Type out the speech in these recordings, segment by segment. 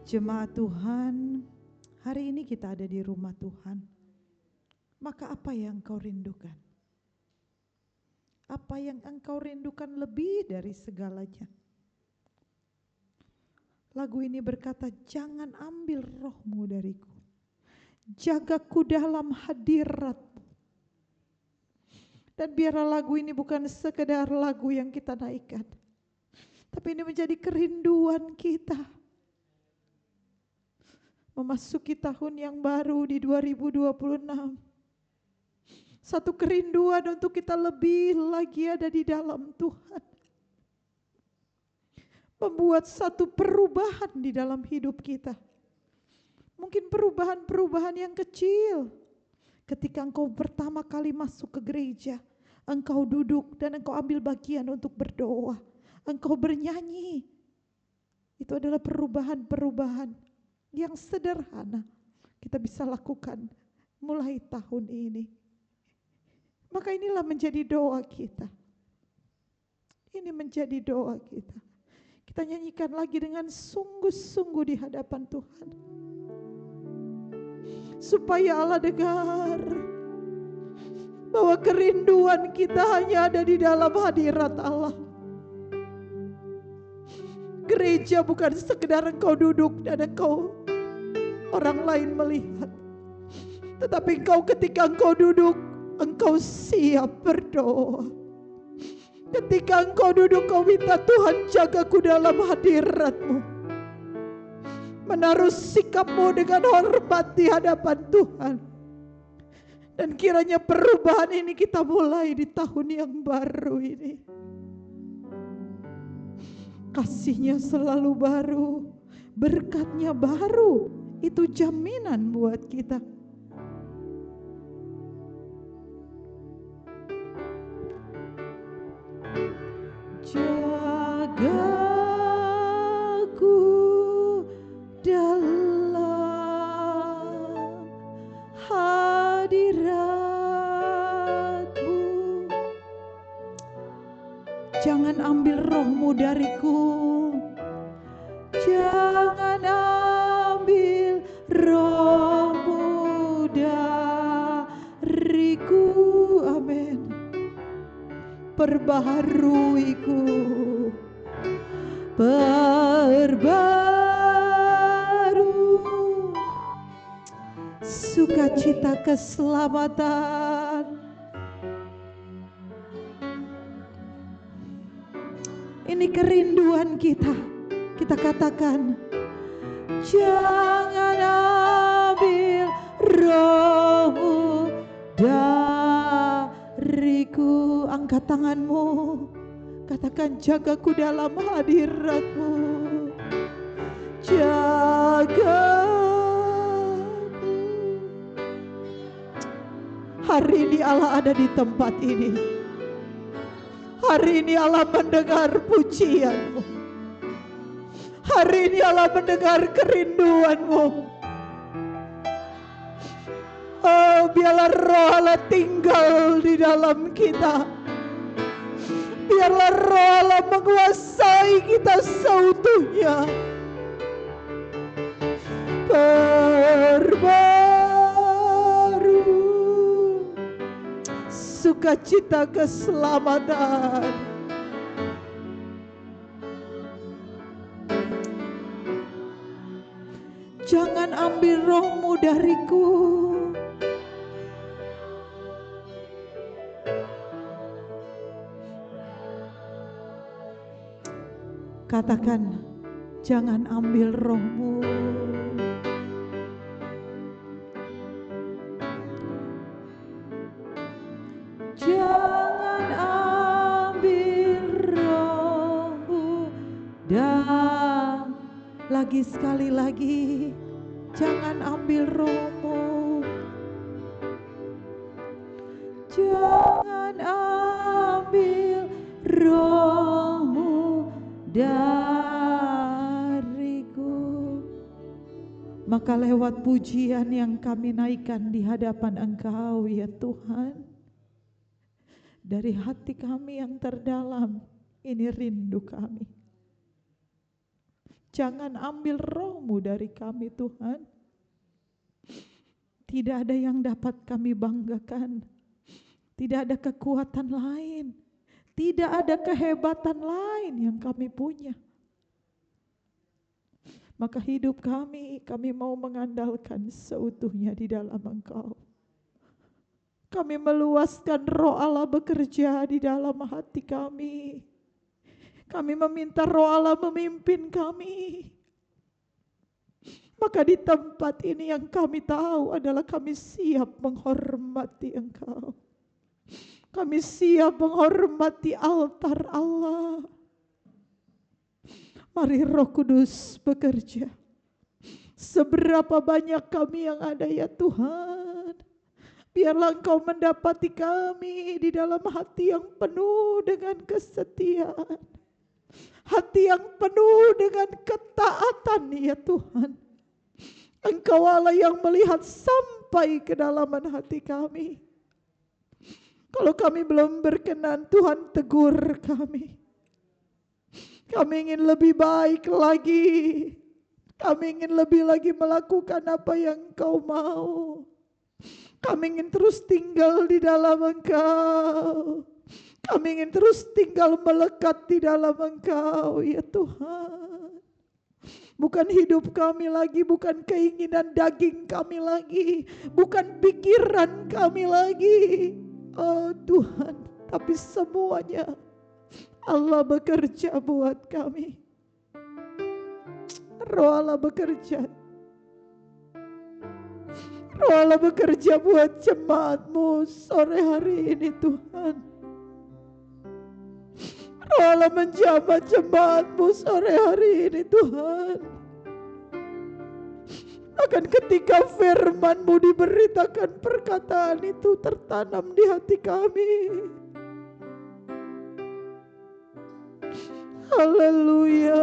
Jemaat Tuhan, hari ini kita ada di rumah Tuhan. Maka apa yang engkau rindukan? Apa yang engkau rindukan lebih dari segalanya? Lagu ini berkata, jangan ambil rohmu dariku. Jagaku dalam hadiratmu. Dan biarlah lagu ini bukan sekedar lagu yang kita naikkan, tapi ini menjadi kerinduan kita. Memasuki tahun yang baru di 2026. Satu kerinduan untuk kita lebih lagi ada di dalam Tuhan. Membuat satu perubahan di dalam hidup kita. Mungkin perubahan-perubahan yang kecil. Ketika engkau pertama kali masuk ke gereja, engkau duduk dan engkau ambil bagian untuk berdoa. Engkau bernyanyi. Itu adalah perubahan-perubahan yang sederhana kita bisa lakukan mulai tahun ini. Maka inilah menjadi doa kita. Ini menjadi doa kita. Kita nyanyikan lagi dengan sungguh-sungguh di hadapan Tuhan. Supaya Allah dengar bahwa kerinduan kita hanya ada di dalam hadirat Allah. Gereja bukan sekedar engkau duduk dan engkau orang lain melihat. Tetapi ketika engkau duduk, engkau siap berdoa. Ketika engkau duduk, kau minta Tuhan jagaku dalam hadirat-Mu. Menaruh sikapmu dengan hormat di hadapan Tuhan. Dan kiranya perubahan ini kita mulai di tahun yang baru ini. Kasih-Nya selalu baru, berkat-Nya baru. Itu jaminan buat kita. Jagaku dalam hadirat-Mu. Jangan ambil rohmu dariku. Jangan ambil rohmu dariku. Amin. Perbaharuiku, perbaru sukacita keselamatan. Ini kerinduan kita. Kita katakan, jangan ambil rohmu dariku. Angkat tanganmu, katakan, jagaku dalam hadirat-Mu. Jagaku. Hari ini Allah ada di tempat ini. Hari ini Allah mendengar pujian-Mu. Hari ini Allah mendengar kerinduan-Mu. Oh, biarlah roh Allah tinggal di dalam kita. Biarlah roh Allah menguasai kita seutuhnya. Perbaru sukacita keselamatan. Jangan ambil rohmu dariku. Katakan, jangan ambil rohmu. Jangan ambil rohmu. Dan lagi sekali lagi, jangan ambil rohmu. Jangan ambil rohmu dariku. Maka lewat pujian yang kami naikkan di hadapan Engkau ya Tuhan, dari hati kami yang terdalam, ini rindu kami. Jangan ambil roh-Mu dari kami Tuhan. Tidak ada yang dapat kami banggakan. Tidak ada kekuatan lain. Tidak ada kehebatan lain yang kami punya. Maka hidup kami mau mengandalkan seutuhnya di dalam Engkau. Kami meluaskan Roh Allah bekerja di dalam hati kami. Kami meminta Roh Allah memimpin kami. Maka di tempat ini yang kami tahu adalah kami siap menghormati Engkau. Kami siap menghormati altar Allah. Mari Roh Kudus bekerja. Seberapa banyak kami yang ada ya Tuhan. Biarlah Engkau mendapati kami di dalam hati yang penuh dengan kesetiaan. Hati yang penuh dengan ketaatan ya Tuhan. Engkau Allah yang melihat sampai kedalaman hati kami. Kalau kami belum berkenan, Tuhan tegur kami. Kami ingin lebih baik lagi. Kami ingin lebih lagi melakukan apa yang Engkau mau. Kami ingin terus tinggal di dalam Engkau. Kami ingin terus tinggal melekat di dalam Engkau ya Tuhan. Bukan hidup kami lagi, bukan keinginan daging kami lagi, bukan pikiran kami lagi. Oh Tuhan, tapi semuanya Allah bekerja buat kami. Roh Allah bekerja. Roh Allah bekerja buat jemaat-Mu sore hari ini Tuhan. Roh Allah menjamah jemaat-Mu sore hari ini Tuhan. Akan ketika firman-Mu diberitakan, perkataan itu tertanam di hati kami. Haleluya.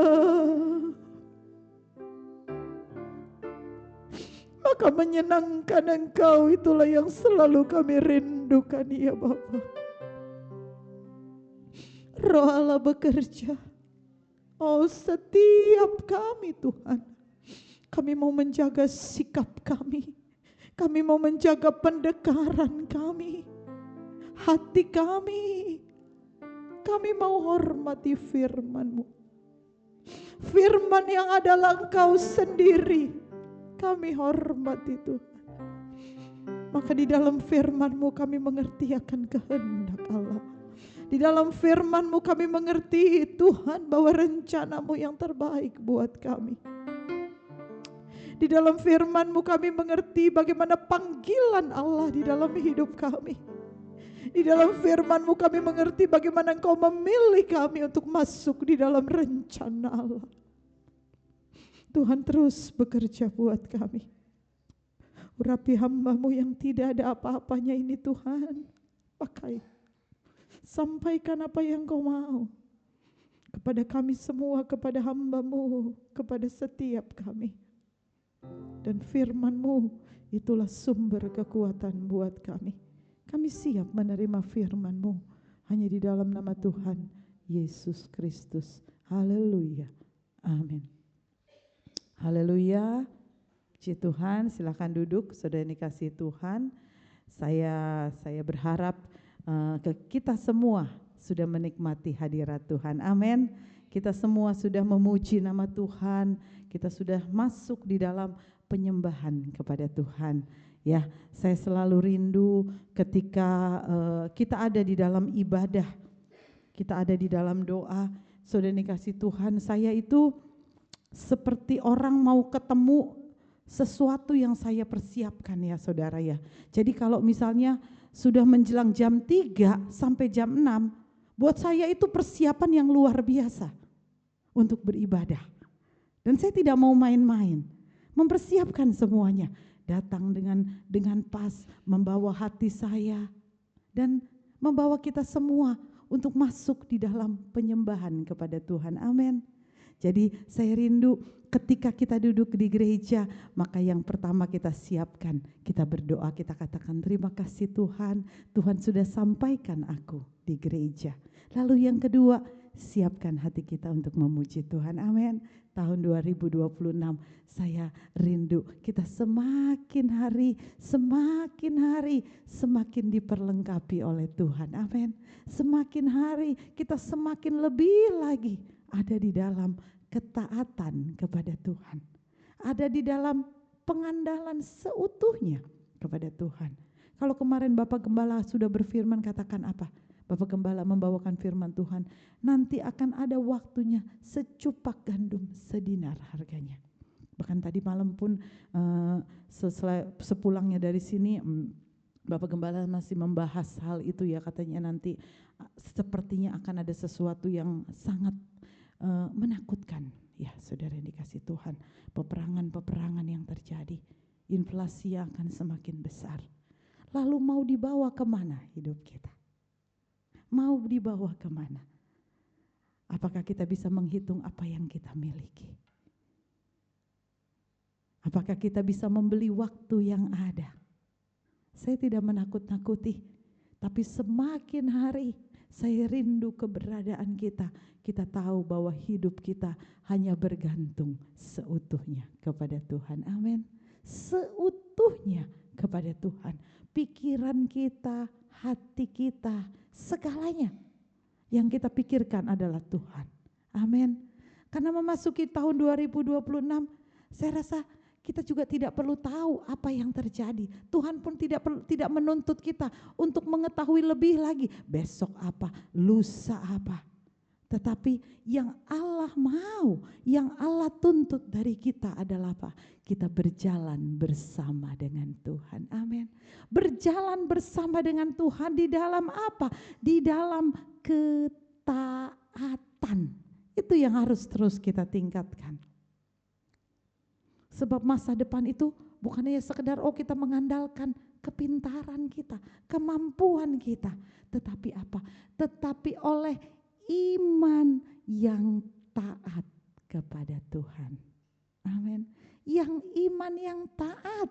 Maka menyenangkan Engkau itulah yang selalu kami rindukan ya Bapa. Roh Allah bekerja. Oh setiap kami Tuhan. Kami mau menjaga sikap kami. Kami mau menjaga pendekaran kami. Hati kami. Kami mau hormati firman-Mu. Firman yang adalah Engkau sendiri. Kami hormati Tuhan. Maka di dalam firman-Mu kami mengerti akan kehendak Allah. Di dalam firman-Mu kami mengerti Tuhan bahwa rencana-Mu yang terbaik buat kami. Di dalam firman-Mu kami mengerti bagaimana panggilan Allah di dalam hidup kami. Di dalam firman-Mu kami mengerti bagaimana Engkau memilih kami untuk masuk di dalam rencana Allah. Tuhan terus bekerja buat kami. Urapi hamba-Mu yang tidak ada apa-apanya ini Tuhan. Pakai. Sampaikan apa yang Kau mau. Kepada kami semua, kepada hamba-Mu, kepada setiap kami. Dan firman-Mu itulah sumber kekuatan buat kami. Kami siap menerima firman-Mu hanya di dalam nama Tuhan Yesus Kristus. Haleluya. Amin. Haleluya. Puji Tuhan, silakan duduk. Saudara yang dikasihi Tuhan, saya berharap kita semua sudah menikmati hadirat Tuhan. Amin. Kita semua sudah memuji nama Tuhan. Kita sudah masuk di dalam penyembahan kepada Tuhan. Ya, saya selalu rindu ketika kita ada di dalam ibadah, kita ada di dalam doa. Saudara dikasih Tuhan, saya itu seperti orang mau ketemu sesuatu yang saya persiapkan ya saudara ya. Jadi kalau misalnya sudah menjelang jam 3 sampai jam 6, buat saya itu persiapan yang luar biasa untuk beribadah. Dan saya tidak mau main-main, mempersiapkan semuanya. Datang dengan pas, membawa hati saya dan membawa kita semua untuk masuk di dalam penyembahan kepada Tuhan. Amin. Jadi saya rindu ketika kita duduk di gereja, maka yang pertama kita siapkan, kita berdoa, kita katakan terima kasih Tuhan, Tuhan sudah sampaikan aku di gereja. Lalu yang kedua, siapkan hati kita untuk memuji Tuhan. Amin. Tahun 2026 saya rindu kita semakin hari semakin diperlengkapi oleh Tuhan. Amin. Semakin hari kita semakin lebih lagi ada di dalam ketaatan kepada Tuhan. Ada di dalam pengandalan seutuhnya kepada Tuhan. Kalau kemarin Bapak Gembala sudah berfirman, katakan apa? Bapak Gembala membawakan firman Tuhan, nanti akan ada waktunya secupak gandum sedinar harganya. Bahkan tadi malam pun sepulangnya dari sini Bapak Gembala masih membahas hal itu ya, katanya nanti sepertinya akan ada sesuatu yang sangat menakutkan. Ya saudara yang dikasih Tuhan, peperangan yang terjadi, inflasi akan semakin besar. Lalu mau dibawa kemana hidup kita? Mau dibawa kemana? Apakah kita bisa menghitung apa yang kita miliki? Apakah kita bisa membeli waktu yang ada? Saya tidak menakut-nakuti, tapi semakin hari saya rindu keberadaan kita. Kita tahu bahwa hidup kita hanya bergantung seutuhnya kepada Tuhan. Amin. Seutuhnya kepada Tuhan. Pikiran kita, hati kita, segalanya yang kita pikirkan adalah Tuhan. Amin. Karena memasuki tahun 2026, saya rasa kita juga tidak perlu tahu apa yang terjadi. Tuhan pun tidak menuntut kita untuk mengetahui lebih lagi besok apa, lusa apa. Tetapi yang Allah mau, yang Allah tuntut dari kita adalah apa? Kita berjalan bersama dengan Tuhan. Amin. Berjalan bersama dengan Tuhan di dalam apa? Di dalam ketaatan. Itu yang harus terus kita tingkatkan. Sebab masa depan itu bukan hanya sekedar kita mengandalkan kepintaran kita, kemampuan kita. Tetapi apa? Tetapi oleh iman yang taat kepada Tuhan. Amin. Yang iman yang taat.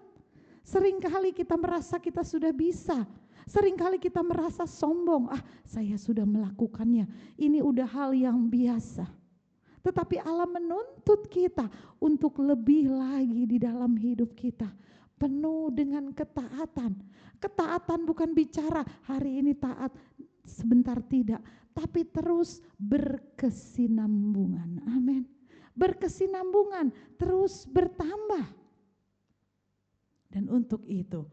Seringkali kita merasa kita sudah bisa. Seringkali kita merasa sombong. Saya sudah melakukannya. Ini udah hal yang biasa. Tetapi Allah menuntut kita untuk lebih lagi di dalam hidup kita. Penuh dengan ketaatan. Ketaatan bukan bicara hari ini taat, sebentar tidak. Tapi terus berkesinambungan. Amin. Berkesinambungan, terus bertambah. Dan untuk itu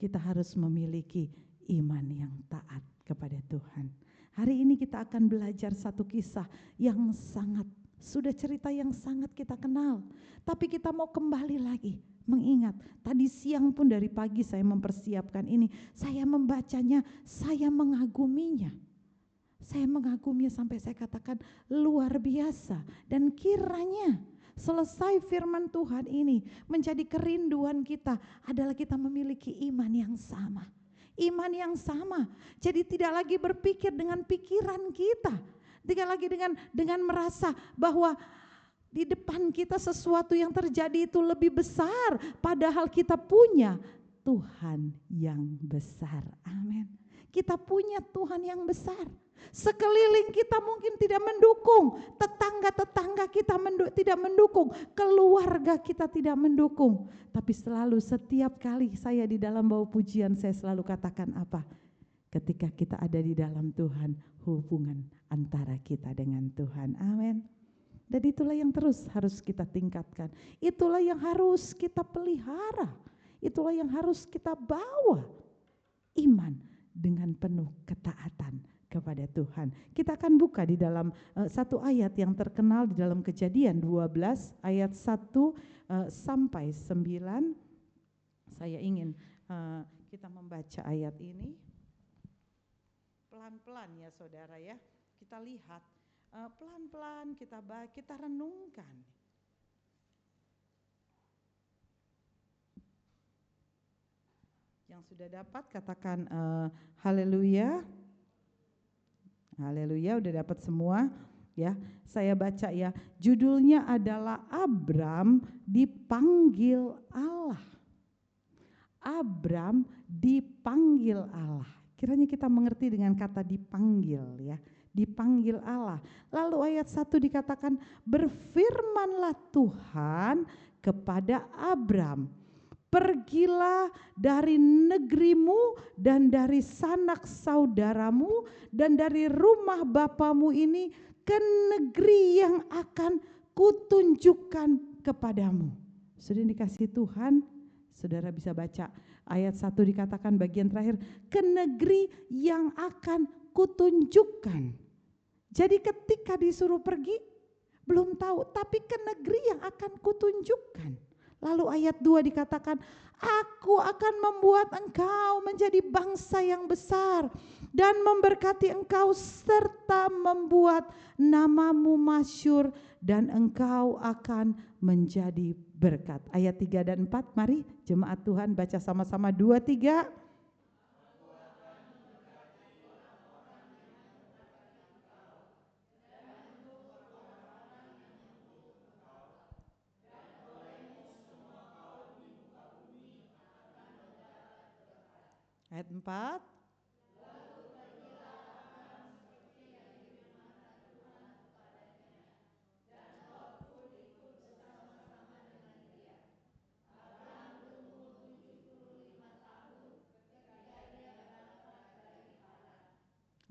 kita harus memiliki iman yang taat kepada Tuhan. Hari ini kita akan belajar satu kisah yang sudah cerita yang sangat kita kenal. Tapi kita mau kembali lagi mengingat. Tadi siang pun dari pagi saya mempersiapkan ini. Saya membacanya, saya mengaguminya. Saya mengaguminya sampai saya katakan luar biasa. Dan kiranya selesai firman Tuhan ini menjadi kerinduan kita adalah kita memiliki iman yang sama. Iman yang sama. Jadi tidak lagi berpikir dengan pikiran kita. Tidak lagi dengan merasa bahwa di depan kita sesuatu yang terjadi itu lebih besar. Padahal kita punya Tuhan yang besar. Amin. Kita punya Tuhan yang besar. Sekeliling kita mungkin tidak mendukung. Tetangga-tetangga kita tidak mendukung. Keluarga kita tidak mendukung. Tapi selalu setiap kali saya di dalam bau pujian saya selalu katakan apa? Ketika kita ada di dalam Tuhan, hubungan antara kita dengan Tuhan. Amin. Dan itulah yang terus harus kita tingkatkan. Itulah yang harus kita pelihara. Itulah yang harus kita bawa. Iman dengan penuh ketaatan kepada Tuhan. Kita akan buka di dalam satu ayat yang terkenal di dalam Kejadian 12 ayat 1 sampai 9. Saya ingin kita membaca ayat ini. Pelan-pelan ya saudara ya, kita lihat pelan-pelan kita renungkan. Yang sudah dapat katakan haleluya. Haleluya, udah dapat semua ya. Saya baca ya, judulnya adalah Abram dipanggil Allah. Abram dipanggil Allah. Kiranya kita mengerti dengan kata dipanggil ya. dipanggil Allah. Lalu ayat 1 dikatakan, berfirmanlah Tuhan kepada Abram, pergilah dari negerimu dan dari sanak saudaramu dan dari rumah bapamu ini ke negeri yang akan kutunjukkan kepadamu. Sudah dikasih Tuhan, saudara bisa baca ayat 1 dikatakan bagian terakhir, ke negeri yang akan kutunjukkan. Jadi ketika disuruh pergi, belum tahu, tapi ke negeri yang akan kutunjukkan. Lalu ayat 2 dikatakan, aku akan membuat engkau menjadi bangsa yang besar dan memberkati engkau serta membuat namamu masyhur dan engkau akan menjadi berkat. Ayat 3 dan 4, mari jemaat Tuhan baca sama-sama 2, 3. Ayat 4.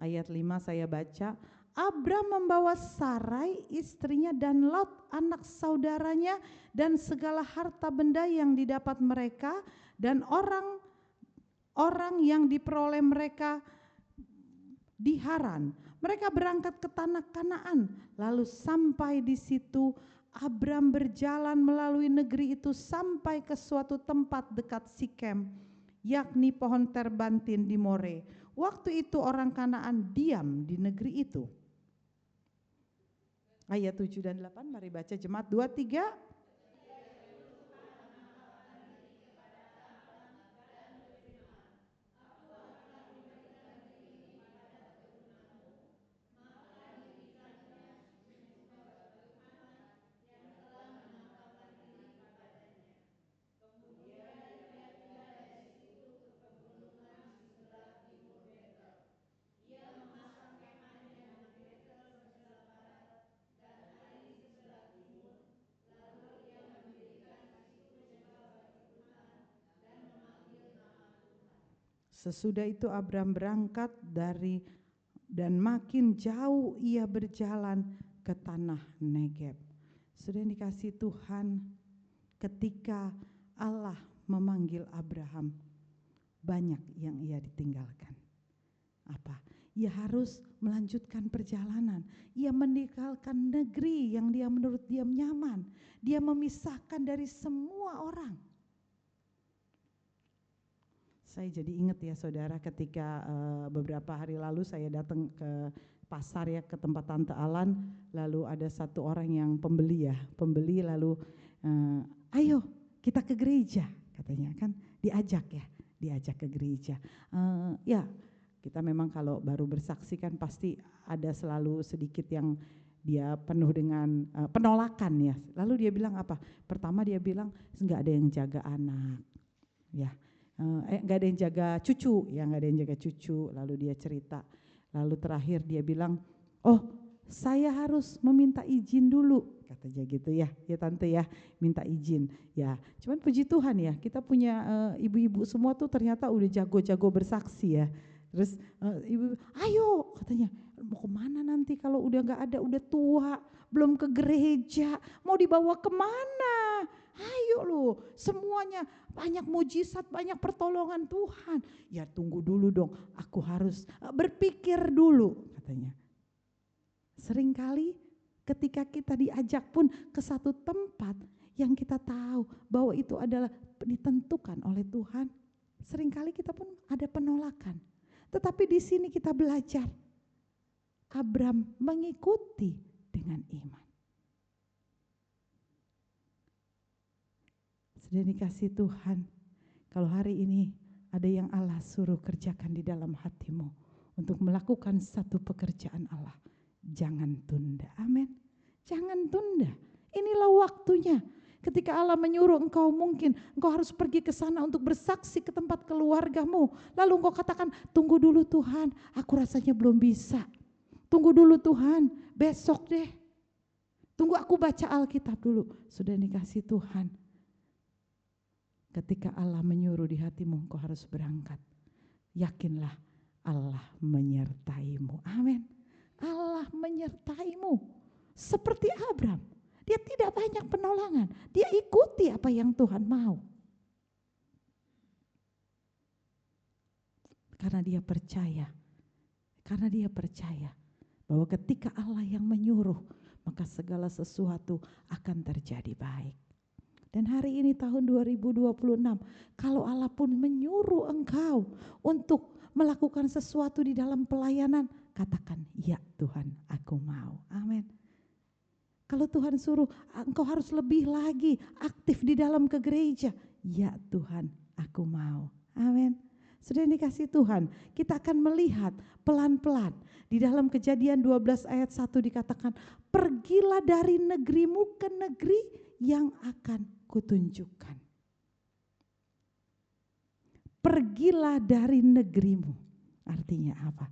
Ayat 5 saya baca, Abram membawa Sarai istrinya dan Lot anak saudaranya dan segala harta benda yang didapat mereka dan orang yang diperoleh mereka di Haran. Mereka berangkat ke tanah Kanaan. Lalu sampai di situ Abram berjalan melalui negeri itu sampai ke suatu tempat dekat Sikem, yakni pohon terbantin di More. Waktu itu orang Kanaan diam di negeri itu. Ayat 7 dan 8 mari baca jemaat 2, 3. Sesudah itu Abram berangkat dan makin jauh ia berjalan ke tanah Negeb. Sudah dikasih Tuhan, ketika Allah memanggil Abraham, banyak yang ia ditinggalkan. Apa? Ia harus melanjutkan perjalanan. Ia meninggalkan negeri yang menurut dia nyaman. Dia memisahkan dari semua orang. Saya jadi ingat ya saudara, ketika beberapa hari lalu saya datang ke pasar ya, ke tempat Tante Alan, lalu ada satu orang yang pembeli lalu ayo kita ke gereja katanya, kan diajak ke gereja. Ya kita memang kalau baru bersaksi kan pasti ada selalu sedikit yang dia penuh dengan penolakan ya. Lalu dia bilang apa? Pertama dia bilang nggak ada yang jaga anak ya. Gak ada yang jaga cucu, nggak ada yang jaga cucu. Lalu dia cerita, lalu terakhir dia bilang, oh saya harus meminta izin dulu, katanya gitu ya tante ya, minta izin ya. Cuman puji Tuhan ya, kita punya ibu-ibu semua tuh ternyata udah jago-jago bersaksi ya. Terus ibu, ayo katanya, mau kemana nanti kalau udah nggak ada, udah tua, belum ke gereja, mau dibawa kemana? Ayo loh, semuanya banyak mujizat, banyak pertolongan Tuhan. Ya tunggu dulu dong, aku harus berpikir dulu katanya. Seringkali ketika kita diajak pun ke satu tempat yang kita tahu bahwa itu adalah ditentukan oleh Tuhan, seringkali kita pun ada penolakan. Tetapi di sini kita belajar, Abram mengikuti dengan iman. Sudah dikasih Tuhan, kalau hari ini ada yang Allah suruh kerjakan di dalam hatimu untuk melakukan satu pekerjaan Allah, jangan tunda. Amin. Jangan tunda. Inilah waktunya. Ketika Allah menyuruh engkau, mungkin engkau harus pergi ke sana untuk bersaksi ke tempat keluargamu. Lalu engkau katakan, tunggu dulu Tuhan, aku rasanya belum bisa. Tunggu dulu Tuhan, besok deh. Tunggu aku baca Alkitab dulu. Sudah dikasih Tuhan. Ketika Allah menyuruh di hatimu, engkau harus berangkat. Yakinlah Allah menyertaimu. Amin. Allah menyertaimu. Seperti Abraham. Dia tidak banyak penolongan. Dia ikuti apa yang Tuhan mau. Karena dia percaya. Karena dia percaya bahwa ketika Allah yang menyuruh, maka segala sesuatu akan terjadi baik. Dan hari ini tahun 2026, kalau Allah pun menyuruh engkau untuk melakukan sesuatu di dalam pelayanan, katakan, ya Tuhan, aku mau. Amin. Kalau Tuhan suruh, engkau harus lebih lagi aktif di dalam ke gereja. Ya Tuhan, aku mau. Amin. Sudah dikasih Tuhan, kita akan melihat pelan-pelan. Di dalam Kejadian 12 ayat 1 dikatakan, pergilah dari negerimu ke negeri yang akan kutunjukkan. Pergilah dari negerimu. Artinya apa?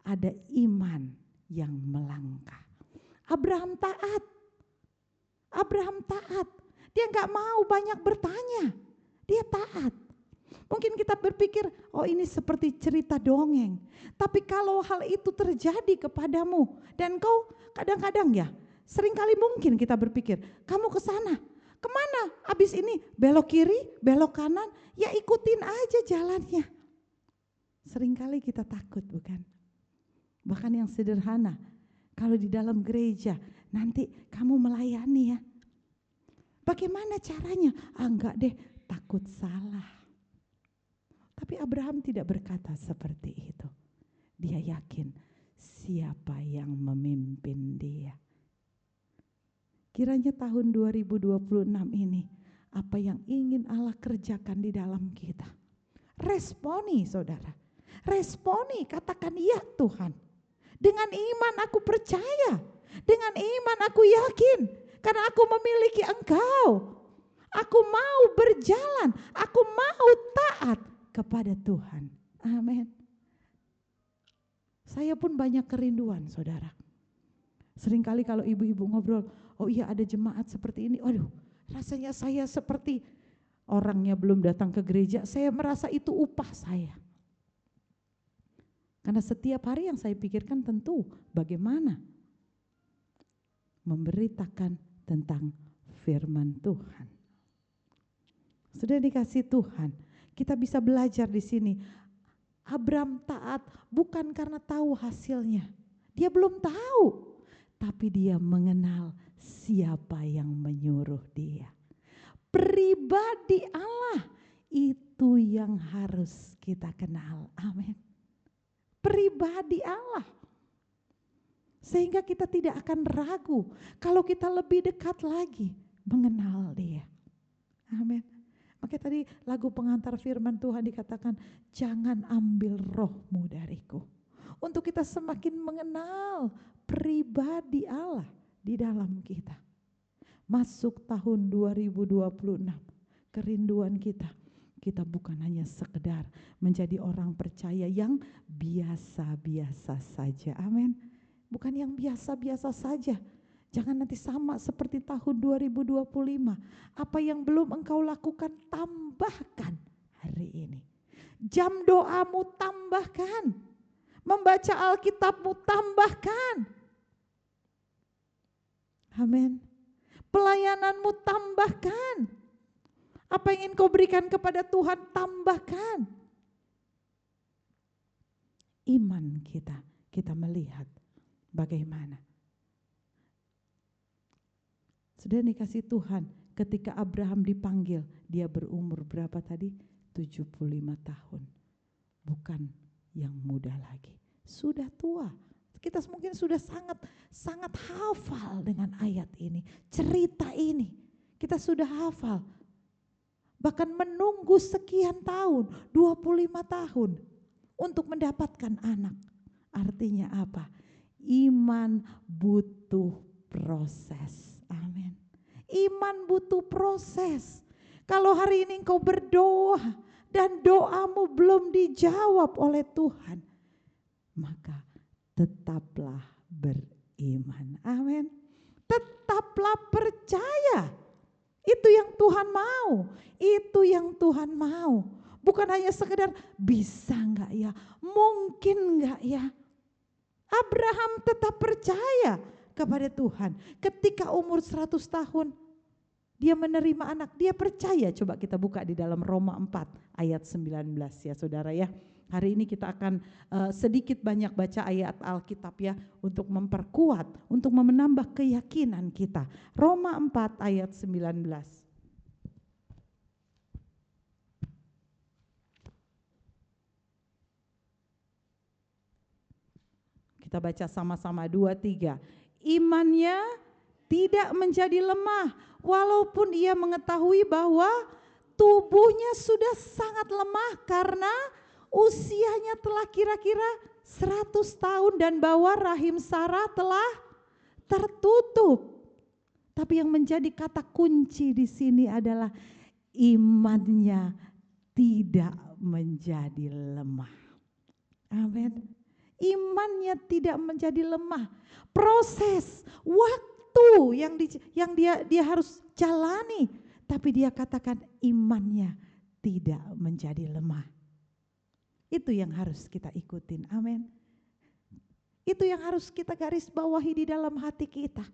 Ada iman yang melangkah. Abraham taat. Abraham taat. Dia gak mau banyak bertanya. Dia taat. Mungkin kita berpikir, oh ini seperti cerita dongeng. Tapi kalau hal itu terjadi kepadamu, dan kau kadang-kadang ya, seringkali mungkin kita berpikir, kamu ke sana, kemana? Habis ini belok kiri, belok kanan, ya ikutin aja jalannya. Seringkali kita takut, bukan? Bahkan yang sederhana, kalau di dalam gereja, nanti kamu melayani ya. Bagaimana caranya? Enggak deh, takut salah. Tapi Abraham tidak berkata seperti itu. Dia yakin siapa yang memimpin dia. Kiranya tahun 2026 ini, apa yang ingin Allah kerjakan di dalam kita. Responi saudara. Responi, katakan ya Tuhan. Dengan iman aku percaya. Dengan iman aku yakin. Karena aku memiliki Engkau. Aku mau berjalan. Aku mau taat kepada Tuhan. Amin. Saya pun banyak kerinduan saudara. Seringkali kalau ibu-ibu ngobrol, oh iya ada jemaat seperti ini. Waduh, rasanya saya seperti orangnya belum datang ke gereja. Saya merasa itu upah saya. Karena setiap hari yang saya pikirkan tentu bagaimana memberitakan tentang firman Tuhan. Sudah dikasih Tuhan. Kita bisa belajar di sini. Abraham taat bukan karena tahu hasilnya. Dia belum tahu. Tapi dia mengenal siapa yang menyuruh dia. Pribadi Allah itu yang harus kita kenal. Amin. Pribadi Allah. Sehingga kita tidak akan ragu kalau kita lebih dekat lagi mengenal dia. Amin. Makanya tadi lagu pengantar firman Tuhan dikatakan, jangan ambil rohmu dariku. Untuk kita semakin mengenal pribadi Allah di dalam kita. Masuk tahun 2026, kerinduan kita. Kita bukan hanya sekedar menjadi orang percaya yang biasa-biasa saja. Amin. Bukan yang biasa-biasa saja. Jangan nanti sama seperti tahun 2025. Apa yang belum engkau lakukan, tambahkan hari ini. Jam doamu tambahkan. Membaca Alkitabmu tambahkan. Amin. Pelayananmu tambahkan. Apa yang ingin kau berikan kepada Tuhan, tambahkan. Iman kita melihat bagaimana. Sudah dikasih Tuhan, ketika Abraham dipanggil, dia berumur berapa tadi? 75 tahun. Bukan yang muda lagi. Sudah tua. Kita mungkin sudah sangat hafal dengan ayat ini. Cerita ini. Kita sudah hafal. Bahkan menunggu sekian tahun, 25 tahun. Untuk mendapatkan anak. Artinya apa? Iman butuh proses. Amin. Iman butuh proses. Kalau hari ini engkau berdoa dan doamu belum dijawab oleh Tuhan, maka tetaplah beriman. Amin. Tetaplah percaya. Itu yang Tuhan mau. Itu yang Tuhan mau. Bukan hanya sekedar bisa enggak ya, mungkin enggak ya. Abraham tetap percaya kepada Tuhan. Ketika umur 100 tahun dia menerima anak, dia percaya. Coba kita buka di dalam Roma 4 ayat 19 ya saudara ya. Hari ini kita akan sedikit banyak baca ayat Alkitab ya, untuk memperkuat, untuk menambah keyakinan kita. Roma 4 ayat 19. Kita baca sama-sama 2-3. Imannya tidak menjadi lemah walaupun ia mengetahui bahwa tubuhnya sudah sangat lemah karena usianya telah kira-kira 100 tahun dan bahwa rahim Sarah telah tertutup. Tapi yang menjadi kata kunci di sini adalah imannya tidak menjadi lemah. Amin. Imannya tidak menjadi lemah. Proses, waktu yang dia harus jalani, tapi dia katakan imannya tidak menjadi lemah. Itu yang harus kita ikutin. Amin. Itu yang harus kita garis bawahi di dalam hati kita.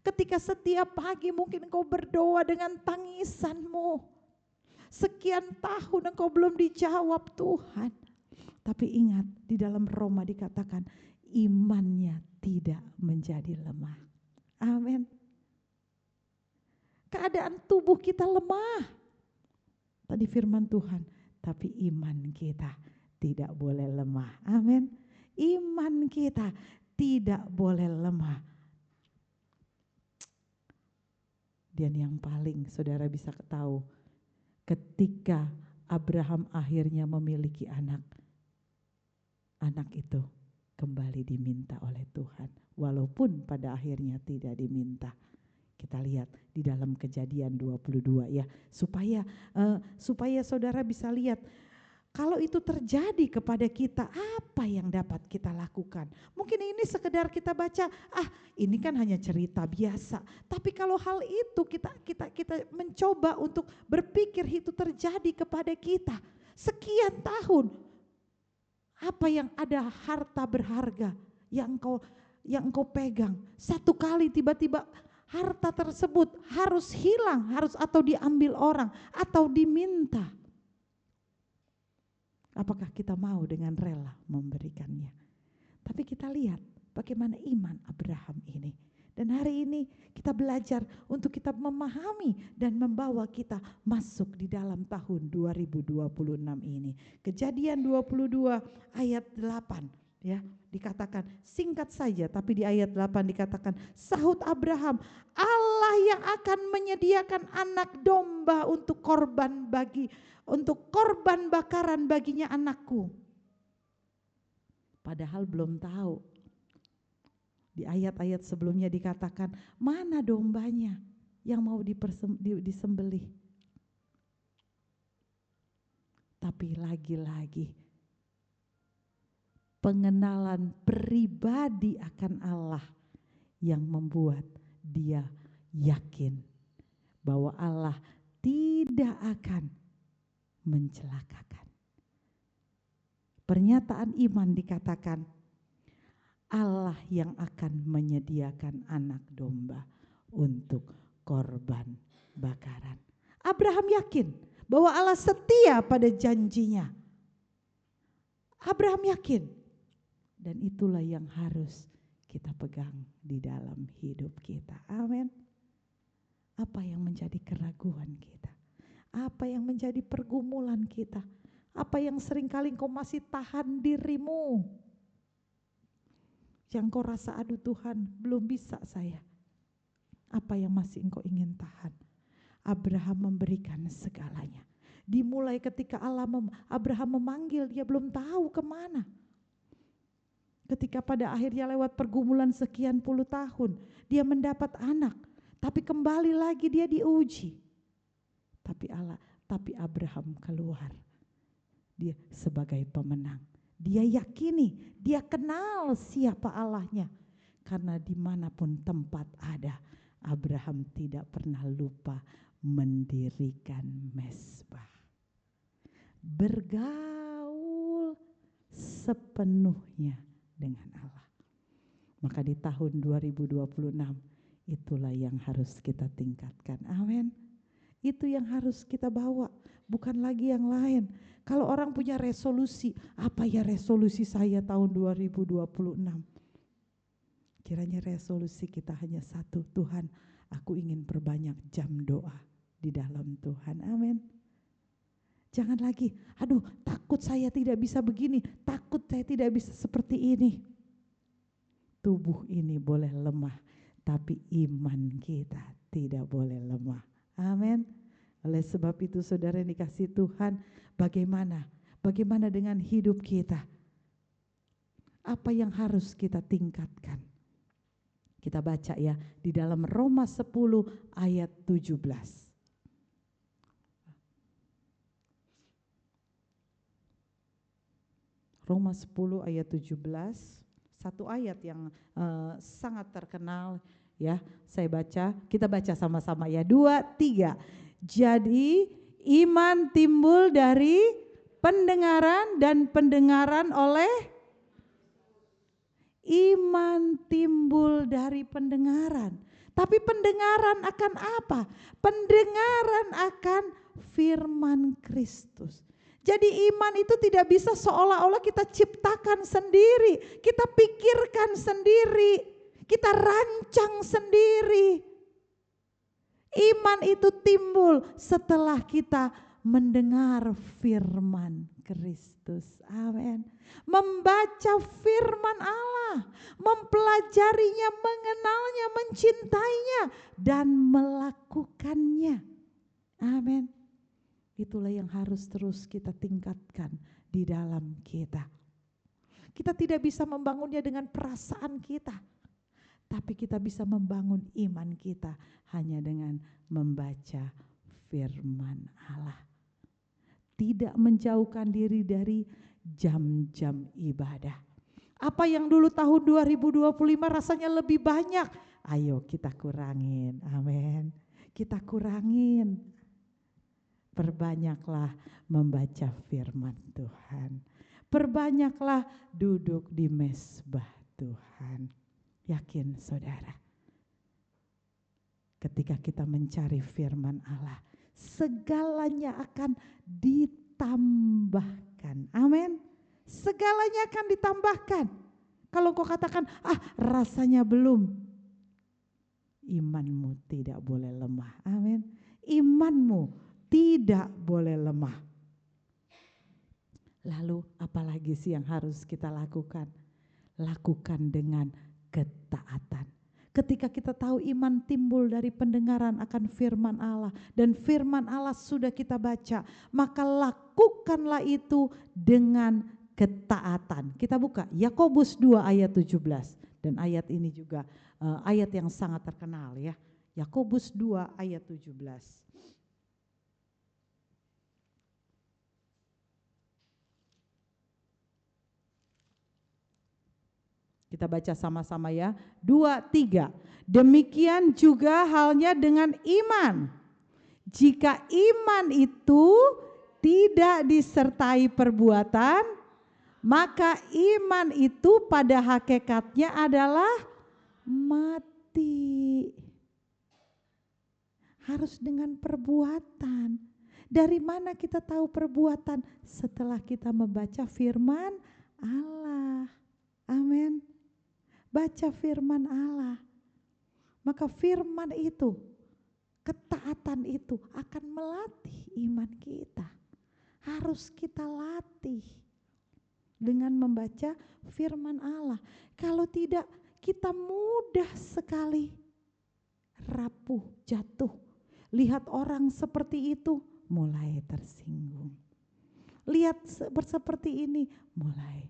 Ketika setiap pagi mungkin engkau berdoa dengan tangisanmu. Sekian tahun engkau belum dijawab Tuhan. Tapi ingat, di dalam Roma dikatakan imannya tidak menjadi lemah. Amin. Keadaan tubuh kita lemah. Tadi firman Tuhan, tapi iman kita tidak boleh lemah. Amin. Iman kita tidak boleh lemah. Dan yang paling saudara bisa tahu, ketika Abraham akhirnya memiliki anak, anak itu kembali diminta oleh Tuhan. Walaupun pada akhirnya tidak diminta. Kita lihat di dalam Kejadian 22 ya. Supaya saudara bisa lihat. Kalau itu terjadi kepada kita, apa yang dapat kita lakukan? Mungkin ini sekedar kita baca, ini kan hanya cerita biasa. Tapi kalau hal itu kita mencoba untuk berpikir itu terjadi kepada kita. Sekian tahun, apa yang ada harta berharga yang engkau pegang, satu kali tiba-tiba harta tersebut harus hilang, atau diambil orang atau diminta. Apakah kita mau dengan rela memberikannya? Tapi kita lihat bagaimana iman Abraham ini. Dan hari ini kita belajar untuk kita memahami dan membawa kita masuk di dalam tahun 2026 ini. Kejadian 22 ayat 8 ya, dikatakan singkat saja, tapi di ayat 8 dikatakan, sahut Abraham, Allah yang akan menyediakan anak domba untuk korban bakaran baginya anakku. Padahal belum tahu. Di ayat-ayat sebelumnya dikatakan, mana dombanya yang mau disembelih. Tapi lagi-lagi pengenalan pribadi akan Allah yang membuat dia yakin bahwa Allah tidak akan mencelakakan. Pernyataan iman dikatakan, Allah yang akan menyediakan anak domba untuk korban bakaran. Abraham yakin bahwa Allah setia pada janjinya. Abraham yakin, dan itulah yang harus kita pegang di dalam hidup kita. Amin. Apa yang menjadi keraguan kita? Apa yang menjadi pergumulan kita? Apa yang seringkali engkau masih tahan dirimu? Yang kau rasa, aduh Tuhan belum bisa saya. Apa yang masih engkau ingin tahan? Abraham memberikan segalanya. Dimulai ketika Abraham memanggil, dia belum tahu kemana. Ketika pada akhirnya lewat pergumulan sekian puluh tahun, dia mendapat anak. Tapi kembali lagi dia diuji. Tapi Abraham keluar. Dia sebagai pemenang. Dia yakini, dia kenal siapa Allahnya. Karena dimanapun tempat ada, Abraham tidak pernah lupa mendirikan mezbah. Bergaul sepenuhnya dengan Allah. Maka di tahun 2026 itulah yang harus kita tingkatkan. Amin. Itu yang harus kita bawa, bukan lagi yang lain. Kalau orang punya resolusi, apa ya resolusi saya tahun 2026? Kiranya resolusi kita hanya satu, Tuhan, aku ingin perbanyak jam doa di dalam Tuhan. Amin. Jangan lagi, aduh takut saya tidak bisa begini, takut saya tidak bisa seperti ini. Tubuh ini boleh lemah, tapi iman kita tidak boleh lemah. Amin. Oleh sebab itu saudara yang dikasihi Tuhan, bagaimana dengan hidup kita? Apa yang harus kita tingkatkan? Kita baca ya di dalam Roma 10 ayat 17. Roma 10 ayat 17, satu ayat yang sangat terkenal ya. Saya baca, kita baca sama-sama ya. 2, 3. Jadi iman timbul dari pendengaran dan pendengaran oleh iman timbul dari pendengaran. Tapi pendengaran akan apa? Pendengaran akan firman Kristus. Jadi iman itu tidak bisa seolah-olah kita ciptakan sendiri, kita pikirkan sendiri, kita rancang sendiri. Iman itu timbul setelah kita mendengar firman Kristus. Amin. Membaca firman Allah, mempelajarinya, mengenalnya, mencintainya, dan melakukannya. Amin. Itulah yang harus terus kita tingkatkan di dalam kita. Kita tidak bisa membangunnya dengan perasaan kita, tapi kita bisa membangun iman kita hanya dengan membaca firman Allah. Tidak menjauhkan diri dari jam-jam ibadah. Apa yang dulu tahun 2025 rasanya lebih banyak, ayo kita kurangin. Amin. Kita kurangin. Perbanyaklah membaca firman Tuhan. Perbanyaklah duduk di mezbah Tuhan. Yakin saudara, ketika kita mencari firman Allah, segalanya akan ditambahkan. Amin. Segalanya akan ditambahkan. Kalau kau katakan, rasanya belum, imanmu tidak boleh lemah. Amin. Imanmu tidak boleh lemah. Lalu apalagi sih yang harus kita lakukan? Lakukan dengan ketaatan. Ketika kita tahu iman timbul dari pendengaran akan firman Allah, dan firman Allah sudah kita baca, maka lakukanlah itu dengan ketaatan. Kita buka Yakobus 2 ayat 17, dan ayat ini juga ayat yang sangat terkenal ya. Yakobus 2 ayat 17. Kita baca sama-sama ya. 2, 3. Demikian juga halnya dengan iman. Jika iman itu tidak disertai perbuatan, maka iman itu pada hakikatnya adalah mati. Harus dengan perbuatan. Dari mana kita tahu perbuatan? Setelah kita membaca firman Allah. Amin. Baca firman Allah. Maka firman itu, ketaatan itu akan melatih iman kita. Harus kita latih dengan membaca firman Allah. Kalau tidak, kita mudah sekali rapuh, jatuh. Lihat orang seperti itu, mulai tersinggung. Lihat seperti ini, mulai.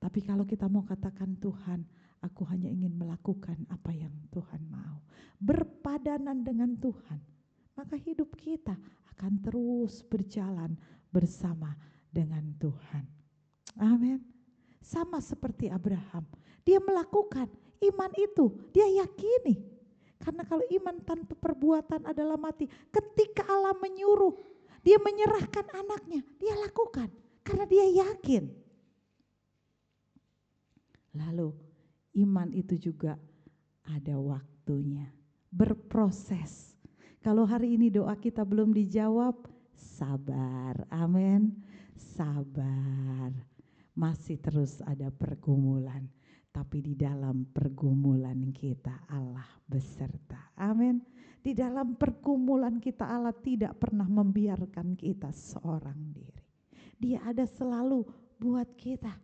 Tapi kalau kita mau katakan, Tuhan, aku hanya ingin melakukan apa yang Tuhan mau, berpadanan dengan Tuhan, maka hidup kita akan terus berjalan bersama dengan Tuhan. Amin. Sama seperti Abraham, Dia melakukan iman itu, dia yakini. Karena kalau iman tanpa perbuatan adalah mati. Ketika Allah menyuruh, dia menyerahkan anaknya, dia lakukan. Karena dia yakin. Lalu iman itu juga ada waktunya, berproses. Kalau hari ini doa kita belum dijawab, sabar, amin, sabar. Masih terus ada pergumulan, tapi di dalam pergumulan kita Allah beserta, amin. Di dalam pergumulan kita Allah tidak pernah membiarkan kita seorang diri. Dia ada selalu buat kita.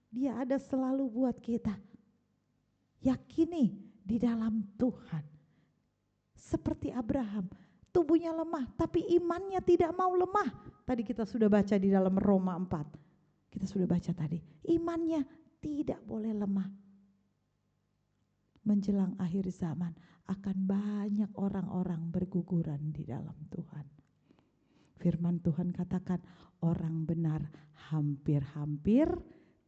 Dia ada selalu buat kita. Yakini di dalam Tuhan. Seperti Abraham, tubuhnya lemah tapi imannya tidak mau lemah. Tadi kita sudah baca di dalam Roma 4. Kita sudah baca tadi, imannya tidak boleh lemah. Menjelang akhir zaman akan banyak orang-orang berguguran di dalam Tuhan. Firman Tuhan katakan orang benar hampir-hampir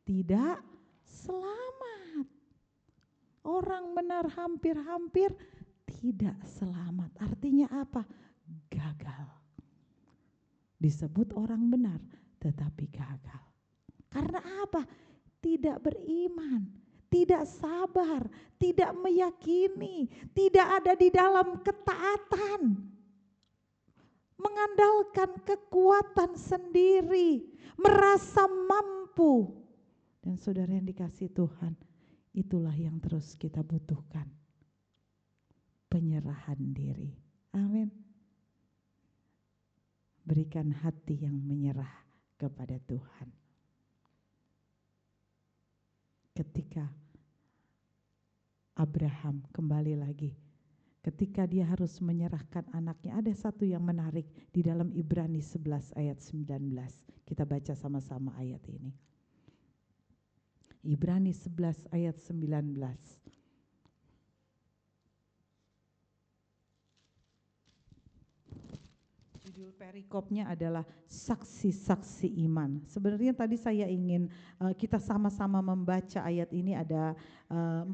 tidak selamat. Orang benar hampir-hampir tidak selamat. Artinya apa? Gagal. Disebut orang benar tetapi gagal. Karena apa? Tidak beriman, tidak sabar, tidak meyakini, tidak ada di dalam ketaatan. Mengandalkan kekuatan sendiri, merasa mampu. Dan saudara yang dikasihi Tuhan, itulah yang terus kita butuhkan. Penyerahan diri. Amin. Berikan hati yang menyerah kepada Tuhan. Ketika Abraham kembali lagi, ketika dia harus menyerahkan anaknya, ada satu yang menarik di dalam Ibrani 11 ayat 19. Kita baca sama-sama ayat ini. Ibrani 11 ayat 19. Judul perikopnya adalah saksi-saksi iman. Sebenarnya tadi saya ingin kita sama-sama membaca ayat ini, ada 40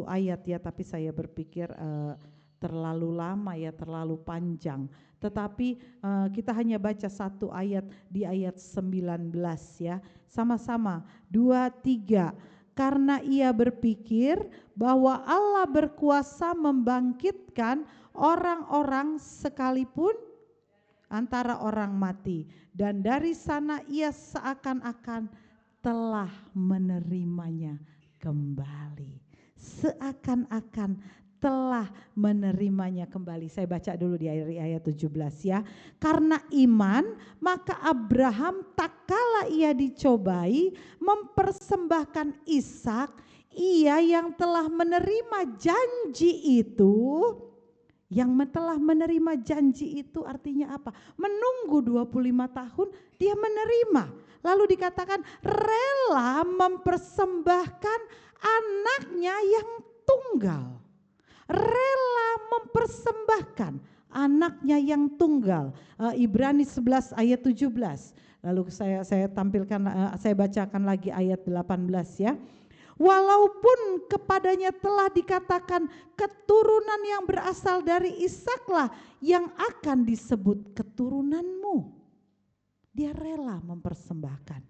ayat ya, tapi saya berpikir terlalu lama ya, terlalu panjang. Tetapi kita hanya baca satu ayat di ayat 19 ya. Sama-sama 2, 3. Karena ia berpikir bahwa Allah berkuasa membangkitkan orang-orang sekalipun antara orang mati. Dan dari sana ia seakan-akan telah menerimanya kembali. Seakan-akan telah menerimanya kembali. Saya baca dulu di ayat 17 ya. Karena iman maka Abraham tak kala ia dicobai mempersembahkan Ishak, ia yang telah menerima janji itu. Yang telah menerima janji itu artinya apa? Menunggu 25 tahun dia menerima. Lalu dikatakan rela mempersembahkan anaknya yang tunggal. Rela mempersembahkan anaknya yang tunggal. Ibrani 11 ayat 17. Lalu saya tampilkan, saya bacakan lagi ayat 18 ya. Walaupun kepadanya telah dikatakan keturunan yang berasal dari Ishaklah yang akan disebut keturunanmu. Dia rela mempersembahkan.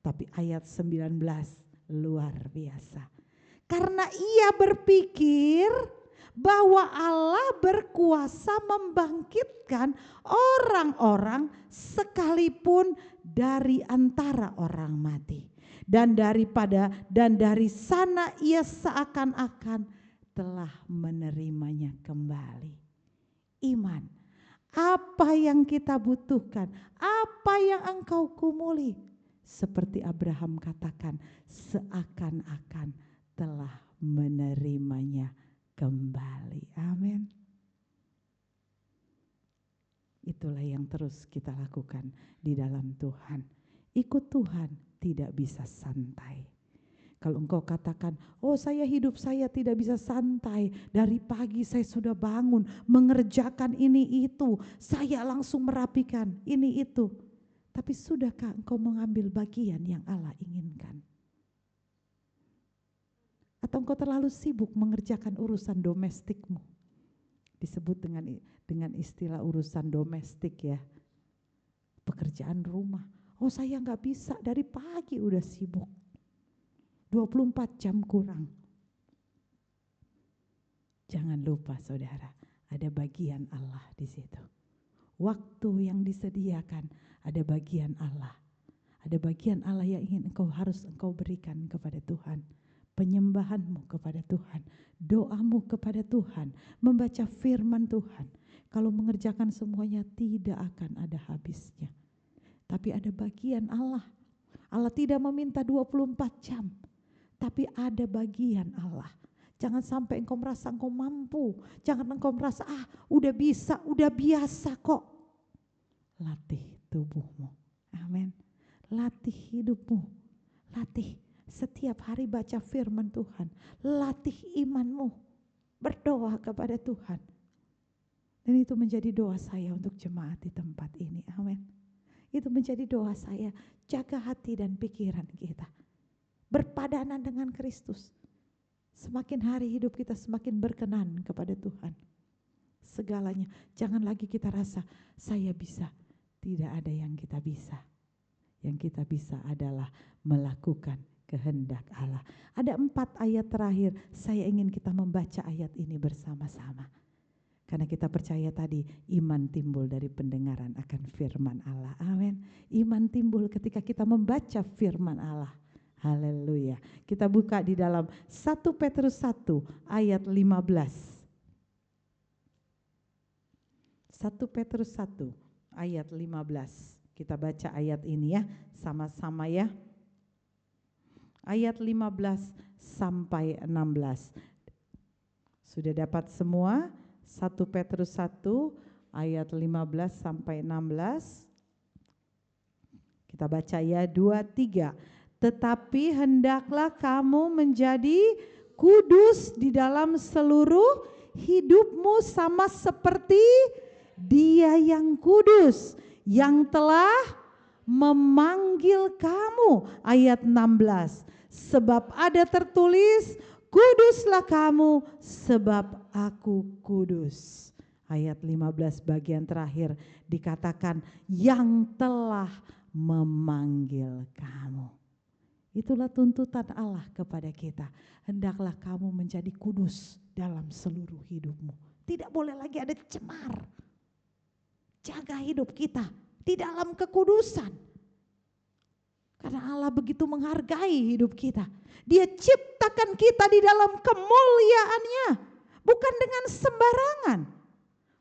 Tapi ayat 19 luar biasa. Karena ia berpikir bahwa Allah berkuasa membangkitkan orang-orang sekalipun dari antara orang mati. Dan dari sana ia seakan-akan telah menerimanya kembali. Iman. Apa yang kita butuhkan? Apa yang engkau gumuli? Seperti Abraham katakan, seakan-akan telah menerimanya kembali. Amin. Itulah yang terus kita lakukan di dalam Tuhan. Ikut Tuhan, tidak bisa santai. Kalau engkau katakan, oh saya hidup saya tidak bisa santai. Dari pagi saya sudah bangun, mengerjakan ini itu. Saya langsung merapikan ini itu. Tapi sudahkah engkau mengambil bagian yang Allah inginkan? Atau engkau terlalu sibuk mengerjakan urusan domestikmu. Disebut dengan istilah urusan domestik ya. Pekerjaan rumah. Oh saya gak bisa, dari pagi udah sibuk. 24 jam kurang. Jangan lupa saudara, ada bagian Allah di situ. Waktu yang disediakan, ada bagian Allah. Ada bagian Allah yang harus engkau berikan kepada Tuhan. Penyembahanmu kepada Tuhan, doamu kepada Tuhan, membaca firman Tuhan. Kalau mengerjakan semuanya tidak akan ada habisnya. Tapi ada bagian Allah. Allah tidak meminta 24 jam, tapi ada bagian Allah. Jangan sampai engkau merasa engkau mampu. Jangan engkau merasa udah bisa, udah biasa kok. Latih tubuhmu. Amin. Latih hidupmu. Latih setiap hari baca firman Tuhan. Latih imanmu. Berdoa kepada Tuhan. Dan itu menjadi doa saya untuk jemaat di tempat ini. Amin. Itu menjadi doa saya. Jaga hati dan pikiran kita. Berpadanan dengan Kristus. Semakin hari hidup kita semakin berkenan kepada Tuhan. Segalanya. Jangan lagi kita rasa saya bisa. Tidak ada yang kita bisa. Yang kita bisa adalah melakukan kehendak Allah. Ada 4 ayat terakhir, saya ingin kita membaca ayat ini bersama-sama. Karena kita percaya tadi iman timbul dari pendengaran akan firman Allah. Amin. Iman timbul ketika kita membaca firman Allah. Haleluya. Kita buka di dalam 1 Petrus 1 ayat 15. 1 Petrus 1 ayat 15. Kita baca ayat ini ya, sama-sama ya. Ayat 15 sampai 16. Sudah dapat semua? 1 Petrus 1 ayat 15 sampai 16. Kita baca ya, 2, 3. Tetapi hendaklah kamu menjadi kudus di dalam seluruh hidupmu sama seperti Dia yang kudus, yang telah memanggil kamu. Ayat 16. Sebab ada tertulis, kuduslah kamu sebab aku kudus. Ayat 15 bagian terakhir dikatakan yang telah memanggil kamu. Itulah tuntutan Allah kepada kita. Hendaklah kamu menjadi kudus dalam seluruh hidupmu. Tidak boleh lagi ada cemar. Jaga hidup kita di dalam kekudusan. Karena Allah begitu menghargai hidup kita. Dia ciptakan kita di dalam kemuliaannya. Bukan dengan sembarangan.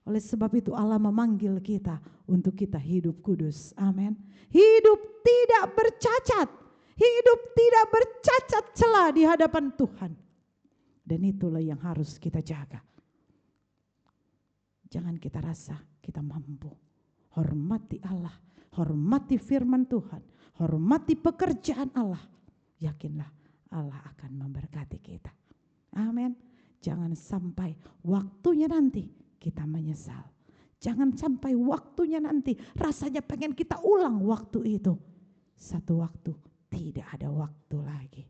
Oleh sebab itu Allah memanggil kita untuk kita hidup kudus. Amin. Hidup tidak bercacat. Hidup tidak bercacat celah di hadapan Tuhan. Dan itulah yang harus kita jaga. Jangan kita rasa kita mampu. Hormati Allah. Hormati firman Tuhan. Hormati pekerjaan Allah. Yakinlah Allah akan memberkati kita. Amin. Jangan sampai waktunya nanti kita menyesal. Jangan sampai waktunya nanti rasanya pengen kita ulang waktu itu. Satu waktu tidak ada waktu lagi.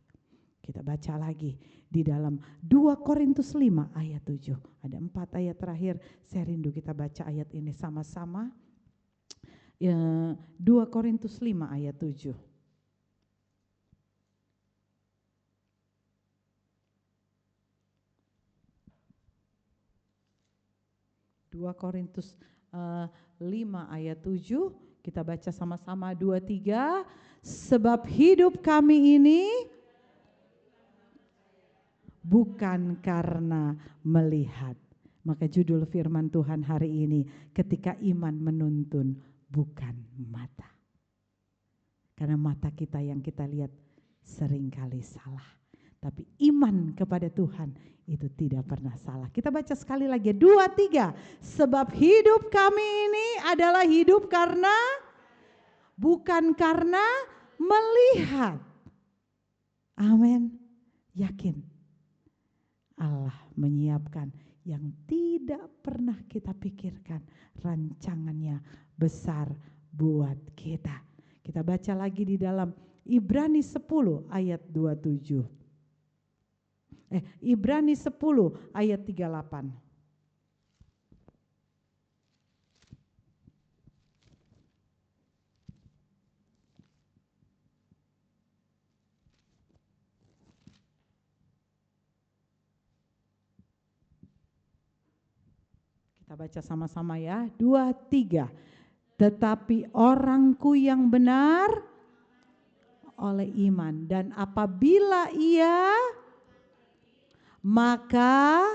Kita baca lagi di dalam 2 Korintus 5 ayat 7. Ada 4 ayat terakhir. Saya rindu kita baca ayat ini sama-sama. 2 Korintus 5 ayat 7. Korintus 5 ayat 7, kita baca sama-sama 2, 3. Sebab hidup kami ini bukan karena melihat. Maka judul firman Tuhan hari ini, ketika iman menuntun bukan mata. Karena mata kita yang kita lihat seringkali salah. Tapi iman kepada Tuhan itu tidak pernah salah. Kita baca sekali lagi 2, 3. Sebab hidup kami ini adalah hidup karena bukan karena melihat. Amin. Yakin Allah menyiapkan yang tidak pernah kita pikirkan. Rancangannya besar buat kita. Kita baca lagi di dalam Ibrani 10 ayat 27. Ibrani 10 ayat 38. Kita baca sama-sama ya. 2, 3. Tetapi orangku yang benar oleh iman, dan apabila ia, maka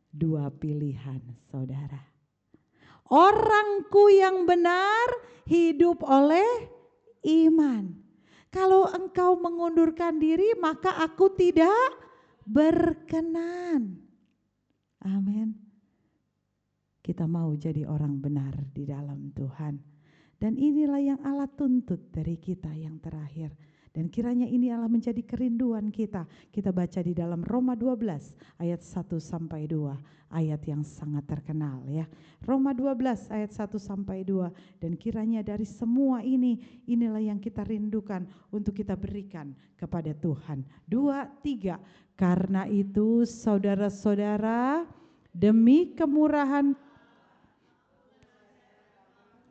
dua pilihan saudara. Orangku yang benar hidup oleh iman. Kalau engkau mengundurkan diri, maka aku tidak berkenan. Amin. Kita mau jadi orang benar di dalam Tuhan. Dan inilah yang Allah tuntut dari kita yang terakhir. Dan kiranya ini Allah menjadi kerinduan kita. Kita baca di dalam Roma 12 ayat 1-2. Ayat yang sangat terkenal ya. Roma 12 ayat 1-2. Dan kiranya dari semua ini, inilah yang kita rindukan untuk kita berikan kepada Tuhan. 2, 3. Karena itu saudara-saudara, demi kemurahan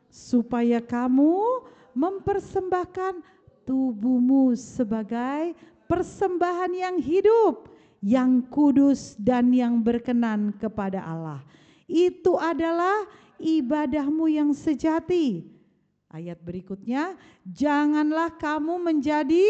supaya kamu mempersembahkan tubuhmu sebagai persembahan yang hidup, yang kudus dan yang berkenan kepada Allah. Itu adalah ibadahmu yang sejati. Ayat berikutnya, janganlah kamu menjadi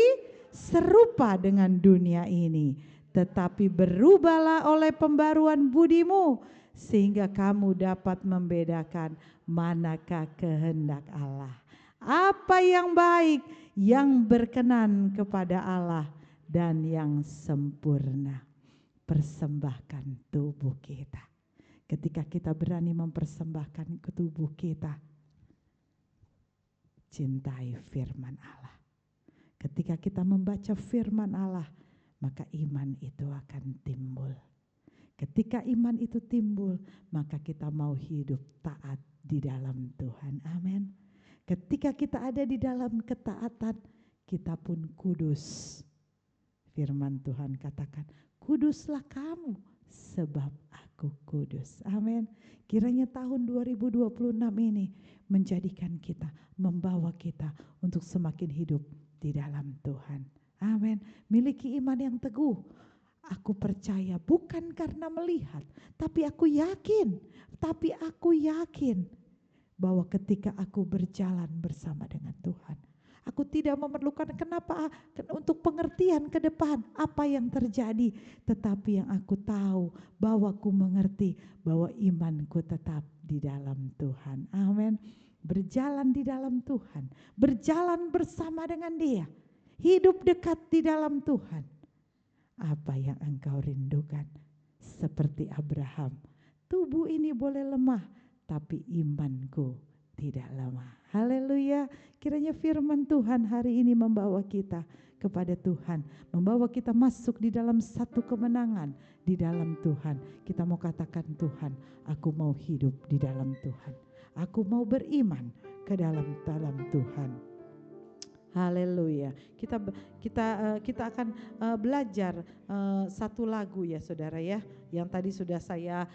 serupa dengan dunia ini, tetapi berubahlah oleh pembaruan budimu, sehingga kamu dapat membedakan manakah kehendak Allah, apa yang baik, yang berkenan kepada Allah, dan yang sempurna. Persembahkan tubuh kita. Ketika kita berani mempersembahkan ke tubuh kita, cintai firman Allah. Ketika kita membaca firman Allah, maka iman itu akan timbul. Ketika iman itu timbul, maka kita mau hidup taat di dalam Tuhan. Amin. Ketika kita ada di dalam ketaatan, kita pun kudus. Firman Tuhan katakan, kuduslah kamu sebab aku kudus. Amin. Kiranya tahun 2026 ini menjadikan kita, membawa kita untuk semakin hidup di dalam Tuhan. Amin. Miliki iman yang teguh. Aku percaya bukan karena melihat, tapi aku yakin bahwa ketika aku berjalan bersama dengan Tuhan, aku tidak memerlukan kenapa untuk pengertian ke depan apa yang terjadi, tetapi yang aku tahu bahwa aku mengerti bahwa imanku tetap di dalam Tuhan. Amin. Berjalan di dalam Tuhan, berjalan bersama dengan Dia, hidup dekat di dalam Tuhan. Apa yang engkau rindukan? Seperti Abraham, tubuh ini boleh lemah, tapi imanku tidak lemah. Haleluya. Kiranya firman Tuhan hari ini membawa kita kepada Tuhan, membawa kita masuk di dalam satu kemenangan di dalam Tuhan. Kita mau katakan, Tuhan, aku mau hidup di dalam Tuhan. Aku mau beriman ke dalam Tuhan. Haleluya. Kita akan belajar satu lagu ya saudara ya, yang tadi sudah saya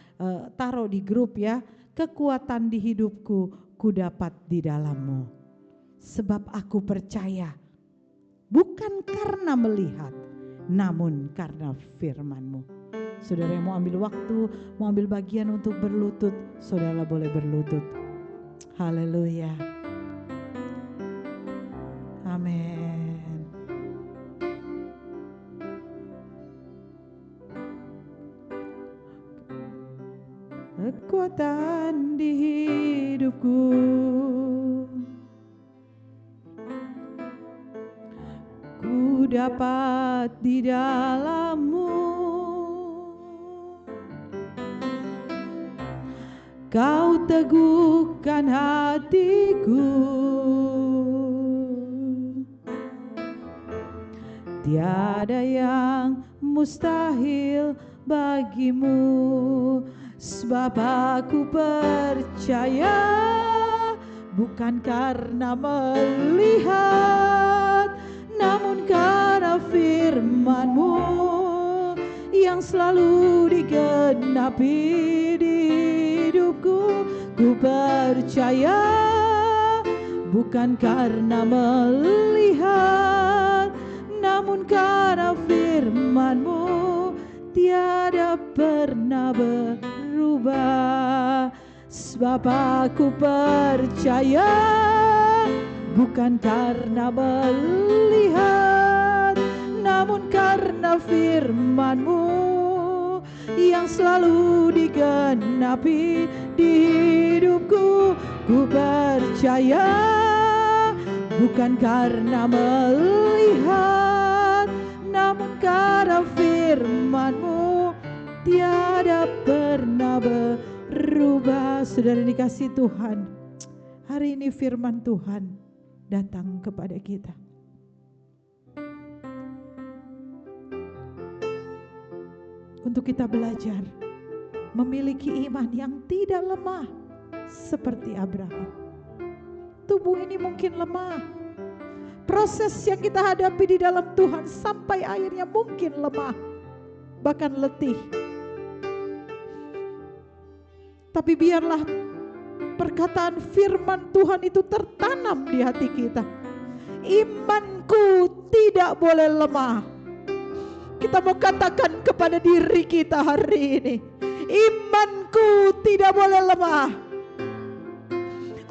taruh di grup ya. Kekuatan di hidupku ku dapat di dalammu, sebab aku percaya bukan karena melihat, namun karena firman-Mu. Saudara yang mau ambil waktu, mau ambil bagian untuk berlutut, saudara boleh berlutut. Haleluya. Amin. Kekuatan di hidupku ku dapat di dalam-Mu. Kau teguhkan hatiku, tiada yang mustahil bagimu, sebab aku percaya bukan karena melihat, namun karena firman-Mu. selalu digenapi di hidupku. Ku percaya bukan karena melihat, namun karena firman-Mu tiada pernah berubah. Sebab aku percaya bukan karena melihat, namun karena firman-Mu yang selalu digenapi di hidupku. Ku percaya bukan karena melihat, namun karena firman-Mu tiada pernah berubah. Saudara dikasih Tuhan, hari ini firman Tuhan datang kepada kita. Untuk kita belajar memiliki iman yang tidak lemah seperti Abraham. Tubuh ini mungkin lemah. Proses yang kita hadapi di dalam Tuhan sampai akhirnya mungkin lemah, bahkan letih. Tapi biarlah perkataan firman Tuhan itu tertanam di hati kita. Imanku tidak boleh lemah. Kita mau katakan kepada diri kita hari ini, imanku tidak boleh lemah.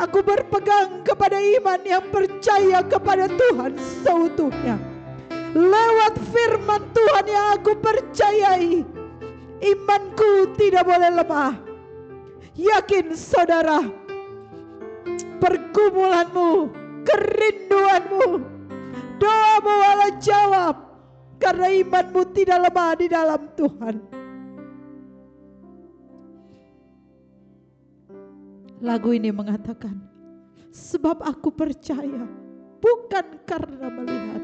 Aku berpegang kepada iman yang percaya kepada Tuhan seutuhnya. Lewat firman Tuhan yang aku percayai, imanku tidak boleh lemah. Yakin saudara, pergumulanmu, kerinduanmu, doamu Allah jawab, karena imanmu tidak lemah di dalam Tuhan. Lagu ini mengatakan, sebab aku percaya bukan karena melihat.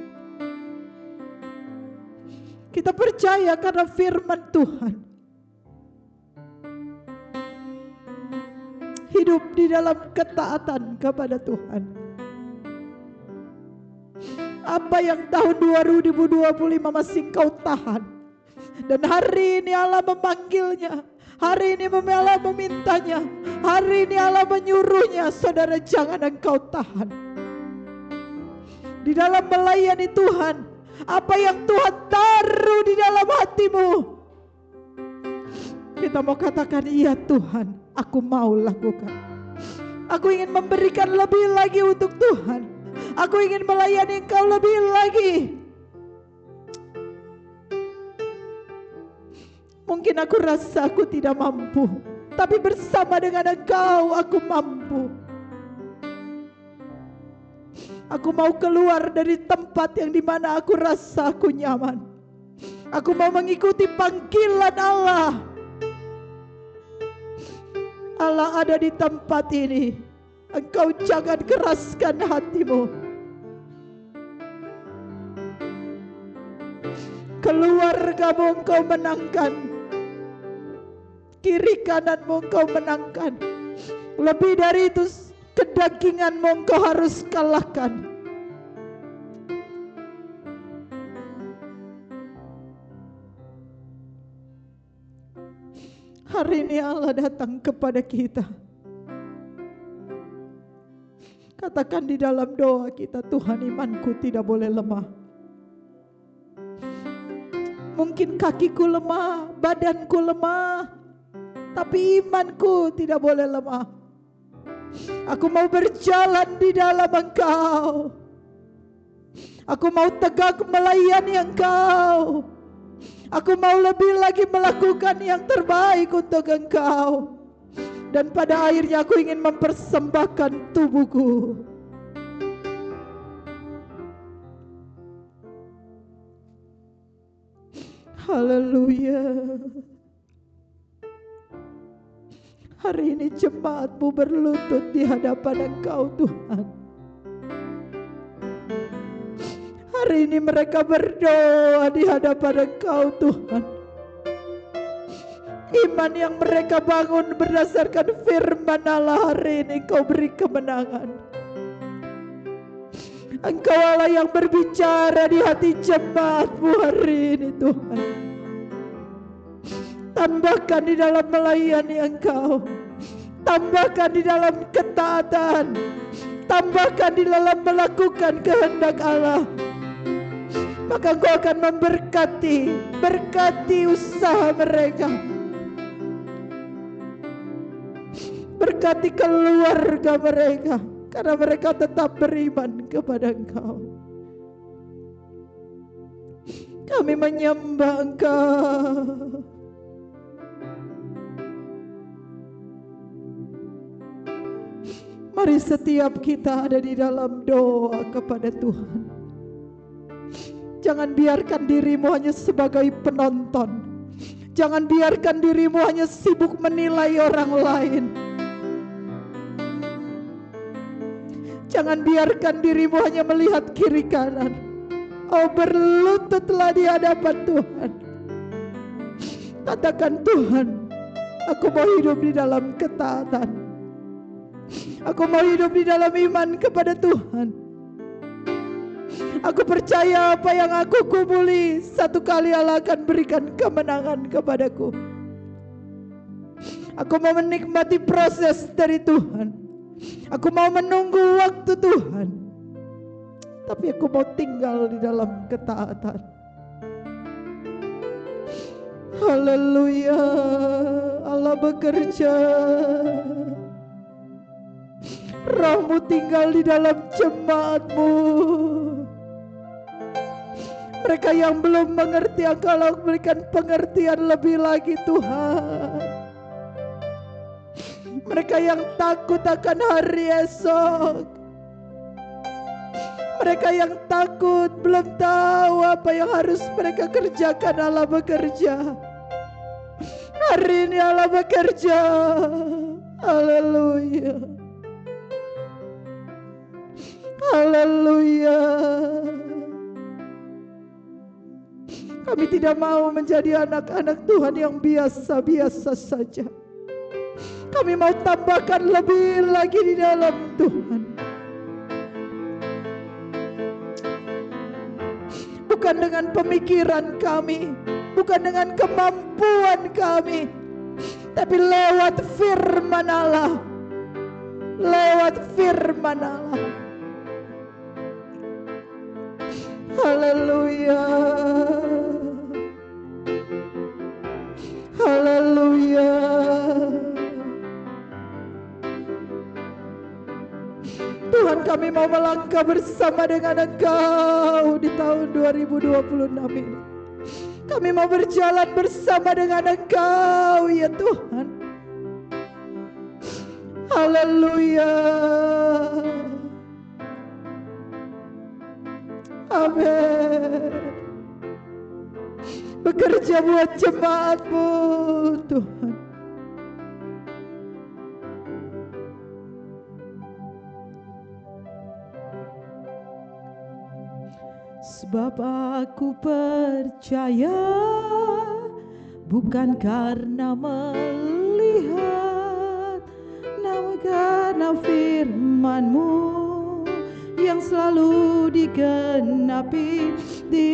Kita percaya karena firman Tuhan. Hidup di dalam ketaatan kepada Tuhan. Apa yang tahun 2025 masih engkau tahan, dan hari ini Allah memanggilnya, hari ini Allah memintanya, hari ini Allah menyuruhnya, saudara jangan engkau tahan. Di dalam melayani Tuhan, apa yang Tuhan taruh di dalam hatimu, kita mau katakan, iya Tuhan, aku mau lakukan. Aku ingin memberikan lebih lagi untuk Tuhan. Aku ingin melayani Engkau lebih lagi. Mungkin aku rasa aku tidak mampu, tapi bersama dengan Engkau aku mampu. Aku mau keluar dari tempat yang dimana aku rasa aku nyaman. Aku mau mengikuti panggilan Allah. Allah ada di tempat ini. Engkau jangan keraskan hatimu. Keluargamu engkau menangkan, kiri kananmu engkau menangkan. Lebih dari itu, kedaginganmu engkau harus kalahkan. Hari ini Allah datang kepada kita. Katakan di dalam doa kita, Tuhan, imanku tidak boleh lemah. Mungkin kakiku lemah, badanku lemah, tapi imanku tidak boleh lemah. Aku mau berjalan di dalam Engkau. Aku mau tegak melayani Engkau. Aku mau lebih lagi melakukan yang terbaik untuk Engkau. Dan pada akhirnya aku ingin mempersembahkan tubuhku. Haleluya. Hari ini jemaatmu berlutut di hadapan Engkau Tuhan. Hari ini mereka berdoa di hadapan Engkau Tuhan. Iman yang mereka bangun berdasarkan firman Allah, hari ini Engkau beri kemenangan. Engkau Allah yang berbicara di hati jemaatmu hari ini Tuhan. Tambahkan di dalam melayani Engkau, tambahkan di dalam ketaatan, tambahkan di dalam melakukan kehendak Allah. Maka Engkau akan berkati usaha mereka, berkati keluarga mereka, karena mereka tetap beriman kepada Engkau. Kami menyembah Engkau. Mari setiap kita ada di dalam doa kepada Tuhan. Jangan biarkan dirimu hanya sebagai penonton. Jangan biarkan dirimu hanya sibuk menilai orang lain. Jangan biarkan dirimu hanya melihat kiri kanan. Oh, berlututlah di hadapan Tuhan. Katakan, Tuhan, aku mau hidup di dalam ketaatan. Aku mau hidup di dalam iman kepada Tuhan. Aku percaya apa yang aku kumuli, satu kali Allah akan berikan kemenangan kepadaku. Aku mau menikmati proses dari Tuhan. Aku mau menunggu waktu Tuhan. Tapi aku mau tinggal di dalam ketaatan. Haleluya, Allah bekerja. Roh-Mu tinggal di dalam jemaat-Mu. Mereka yang belum mengerti, Engkau berikan pengertian lebih lagi Tuhan. Mereka yang takut akan hari esok, mereka yang takut, belum tahu apa yang harus mereka kerjakan, Allah bekerja. Hari ini Allah bekerja. Haleluya, haleluya. Kami tidak mau menjadi anak-anak Tuhan yang biasa-biasa saja. Kami mau tambahkan lebih lagi di dalam Tuhan. Bukan dengan pemikiran kami, bukan dengan kemampuan kami, tapi lewat firman Allah. Lewat firman Allah. Haleluya, haleluya. Tuhan, kami mau melangkah bersama dengan Engkau di tahun 2026 ini. Kami mau berjalan bersama dengan Engkau, ya Tuhan. Haleluya. Amin. Bekerja buat jemaat-Mu, Tuhan. Sebab aku percaya, bukan karena melihat, namun karena firman-Mu yang selalu digenapi di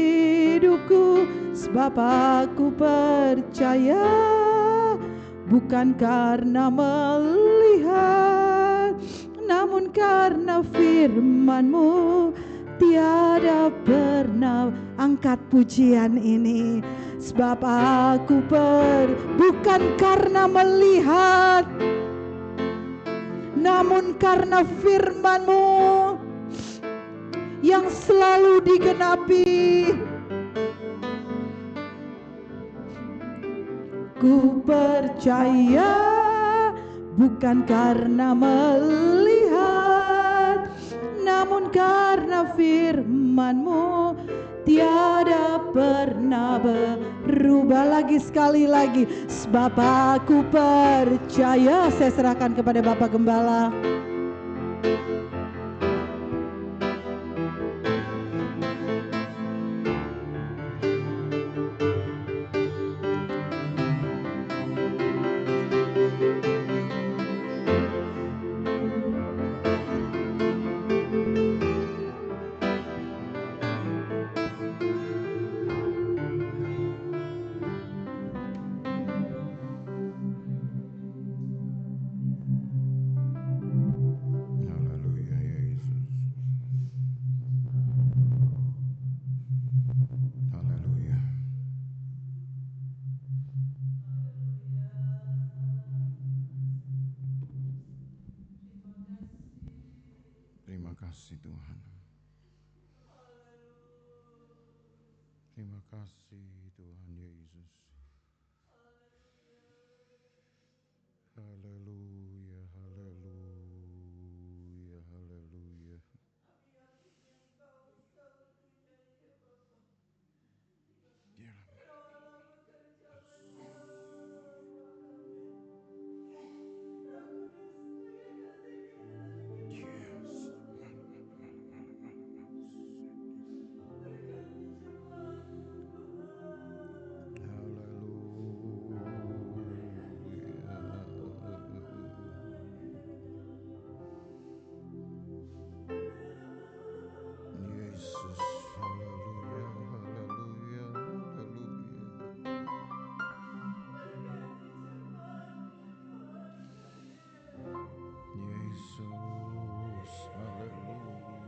hidupku. Sebab aku percaya, bukan karena melihat, namun karena firman-Mu. Tiada pernah, angkat pujian ini. Sebab aku bukan karena melihat, namun karena firman-Mu yang selalu digenapi. Ku percaya, bukan karena melihat, namun karena firman-Mu tiada pernah berubah. Lagi, sekali lagi. Sebab aku percaya. Saya serahkan kepada Bapak Gembala. Terima kasih Tuhan Yesus. Haleluya, haleluya, haleluya. Yesus, haleluya, haleluya, haleluya. Yesus, haleluya, haleluya.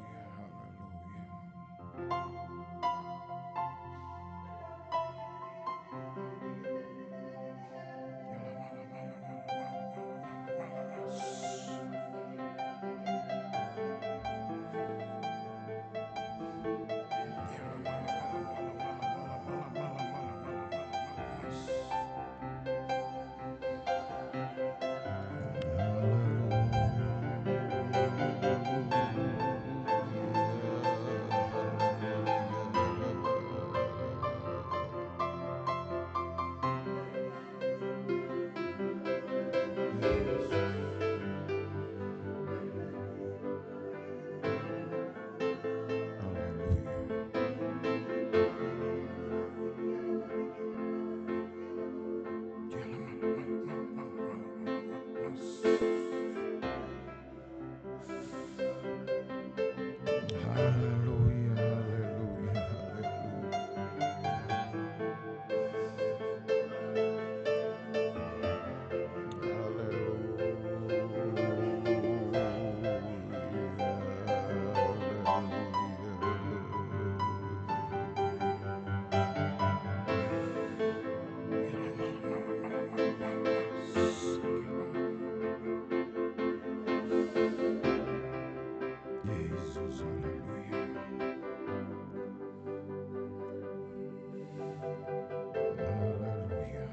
Haleluya, haleluya, haleluya. Yesus, haleluya. Haleluya.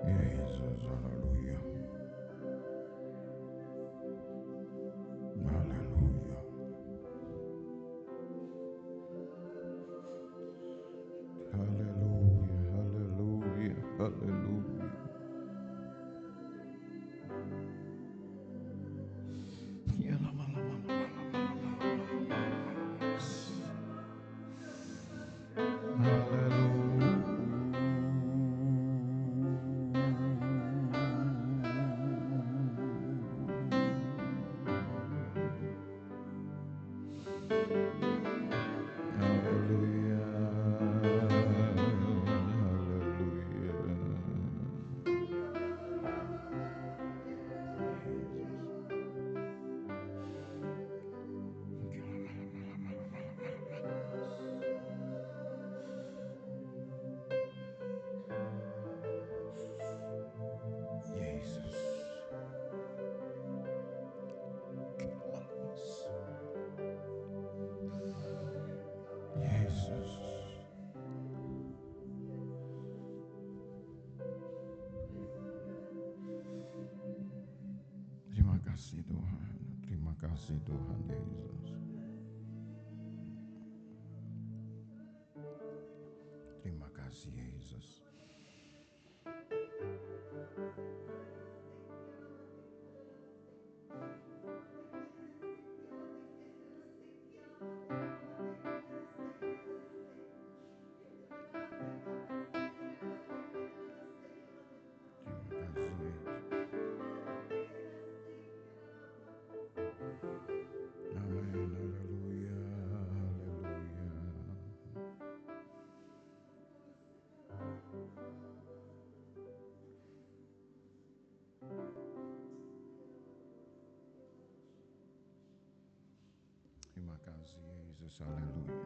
Yesus, haleluya. Haleluya. Haleluya, haleluya, haleluya. Ya lama lama lama lama Haleluya. Yesus. Terima kasih Tuhan. Terima kasih Tuhan Yesus. Terima kasih Yesus. kasih Yesus, haleluya.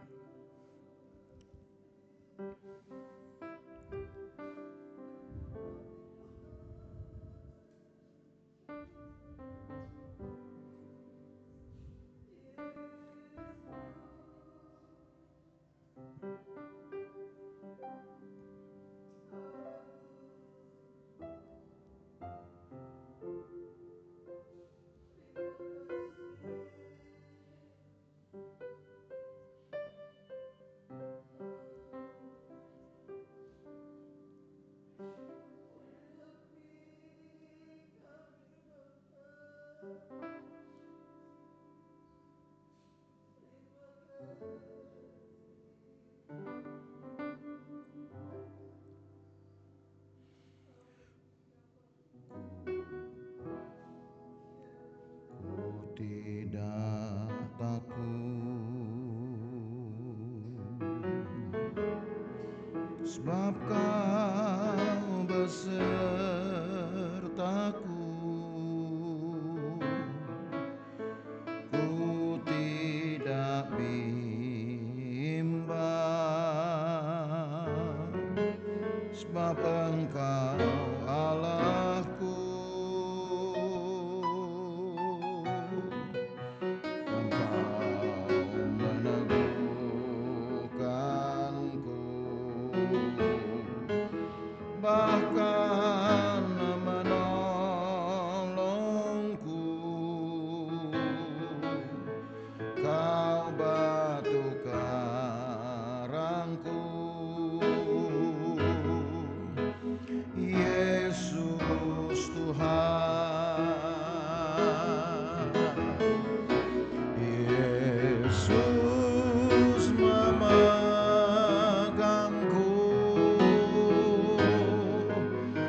Tidak takut, sebab Kau besertaku. Ku tidak bimbang, sebab Engkau Allahku. Bahkan menolongku, Kau batu karangku. Yesus Tuhan, Yesus memegangku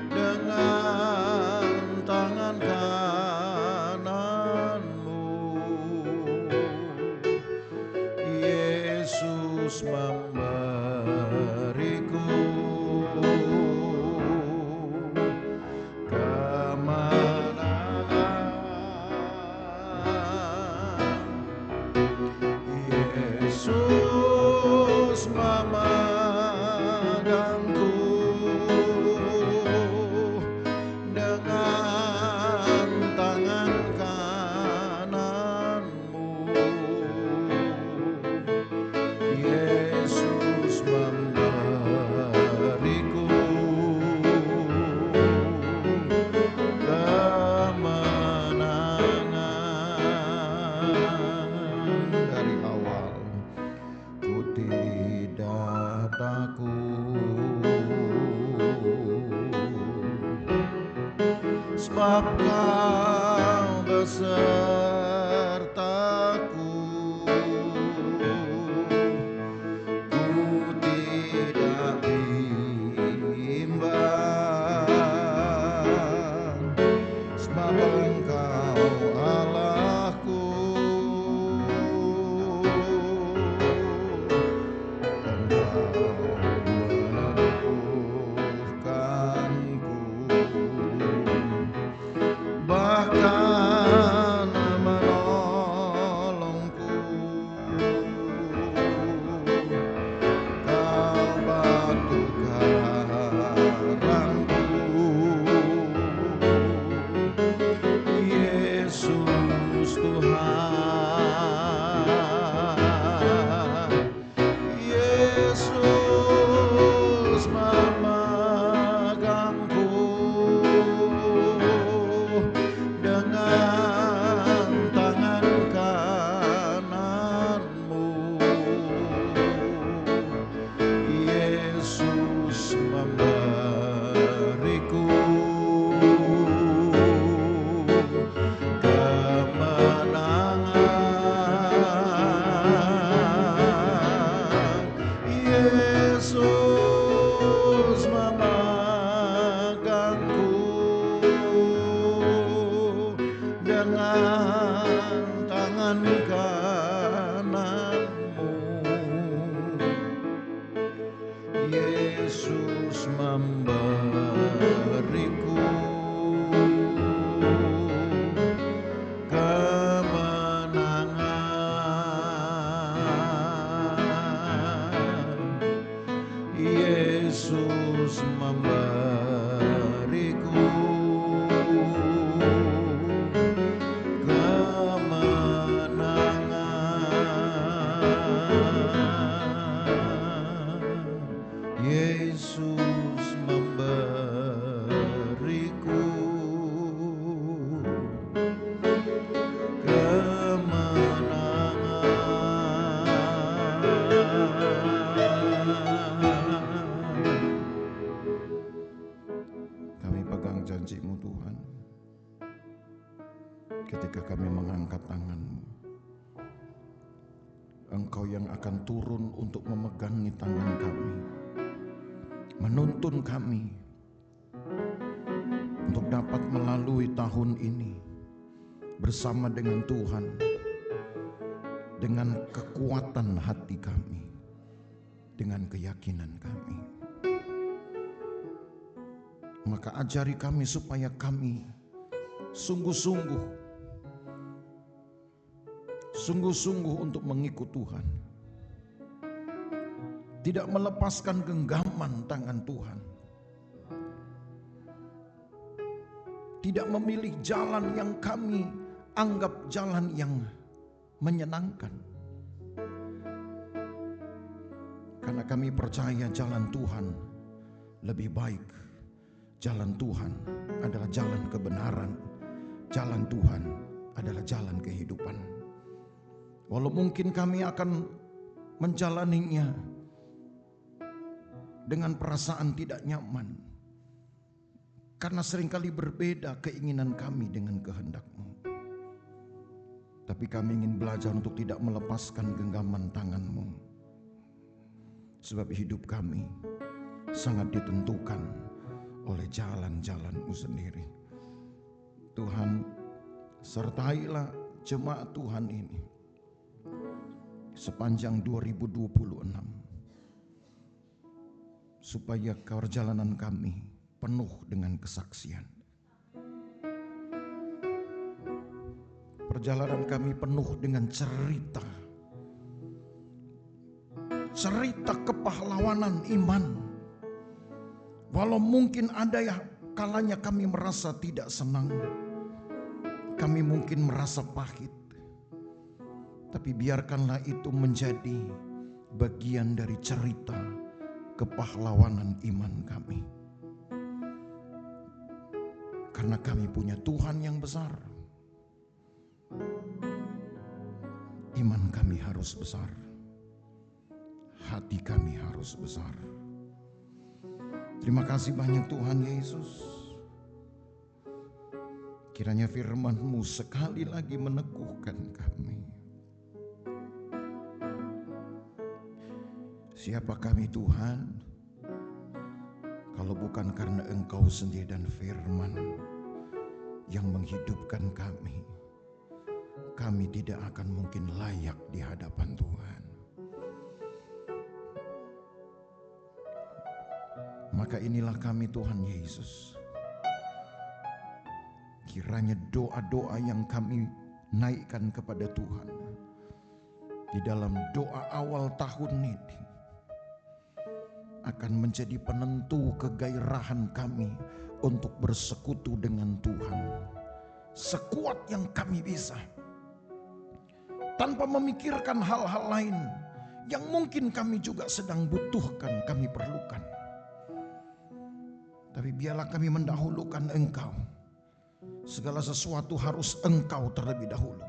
dengan tangan kananmu. Yesus memberiku Yesus memegangku dengan tangan kananmu. Yesus memberiku dari awal. Ku tidak takut, sebab Kau besertaku. Ku tidak bimbang, sebab Engkau Allahku. Bahkan menolongku, Kau batu karangku. Yesus Tuhan, Yesus memegangku dengan tangan kananmu. Yesus memberiku kemenangan. Yesus memegangku dengan tangan kananmu. Yesus memberiku kemenangan. Yesus memberiku kemenangan. Yesus memberiku Kami pegang janji-Mu Tuhan, ketika kami mengangkat tangan-Mu, Engkau yang akan turun untuk memegangi tangan kami, menuntun kami untuk dapat melalui tahun ini bersama dengan Tuhan, dengan kekuatan hati kami, dengan keyakinan kami. Maka ajari kami supaya kami sungguh-sungguh untuk mengikut Tuhan. Tidak melepaskan genggaman tangan Tuhan. Tidak memilih jalan yang kami anggap jalan yang menyenangkan. Karena kami percaya jalan Tuhan lebih baik. Jalan Tuhan adalah jalan kebenaran. Jalan Tuhan adalah jalan kehidupan. Walau mungkin kami akan menjalaninya dengan perasaan tidak nyaman, karena seringkali berbeda keinginan kami dengan kehendak-Mu. Tapi kami ingin belajar untuk tidak melepaskan genggaman tangan-Mu. Sebab hidup kami sangat ditentukan oleh jalan-jalan-Mu sendiri. Tuhan, sertailah jemaat Tuhan ini sepanjang 2026, supaya perjalanan kami penuh dengan kesaksian. Perjalanan kami penuh dengan cerita kepahlawanan iman. Walau mungkin ada ya kalanya kami merasa tidak senang, kami mungkin merasa pahit, tapi biarkanlah itu menjadi bagian dari cerita kepahlawanan iman kami. Karena kami punya Tuhan yang besar, iman kami harus besar, hati kami harus besar. Terima kasih banyak Tuhan Yesus. Kiranya firman-Mu sekali lagi meneguhkan kami. Siapa kami Tuhan, kalau bukan karena Engkau sendiri dan firman yang menghidupkan kami, kami tidak akan mungkin layak di hadapan Tuhan. Maka inilah kami Tuhan Yesus. Kiranya doa-doa yang kami naikkan kepada Tuhan di dalam doa awal tahun ini akan menjadi penentu kegairahan kami untuk bersekutu dengan Tuhan sekuat yang kami bisa, tanpa memikirkan hal-hal lain yang mungkin kami juga sedang butuhkan, kami perlukan. Tapi biarlah kami mendahulukan Engkau. Segala sesuatu harus Engkau terlebih dahulu.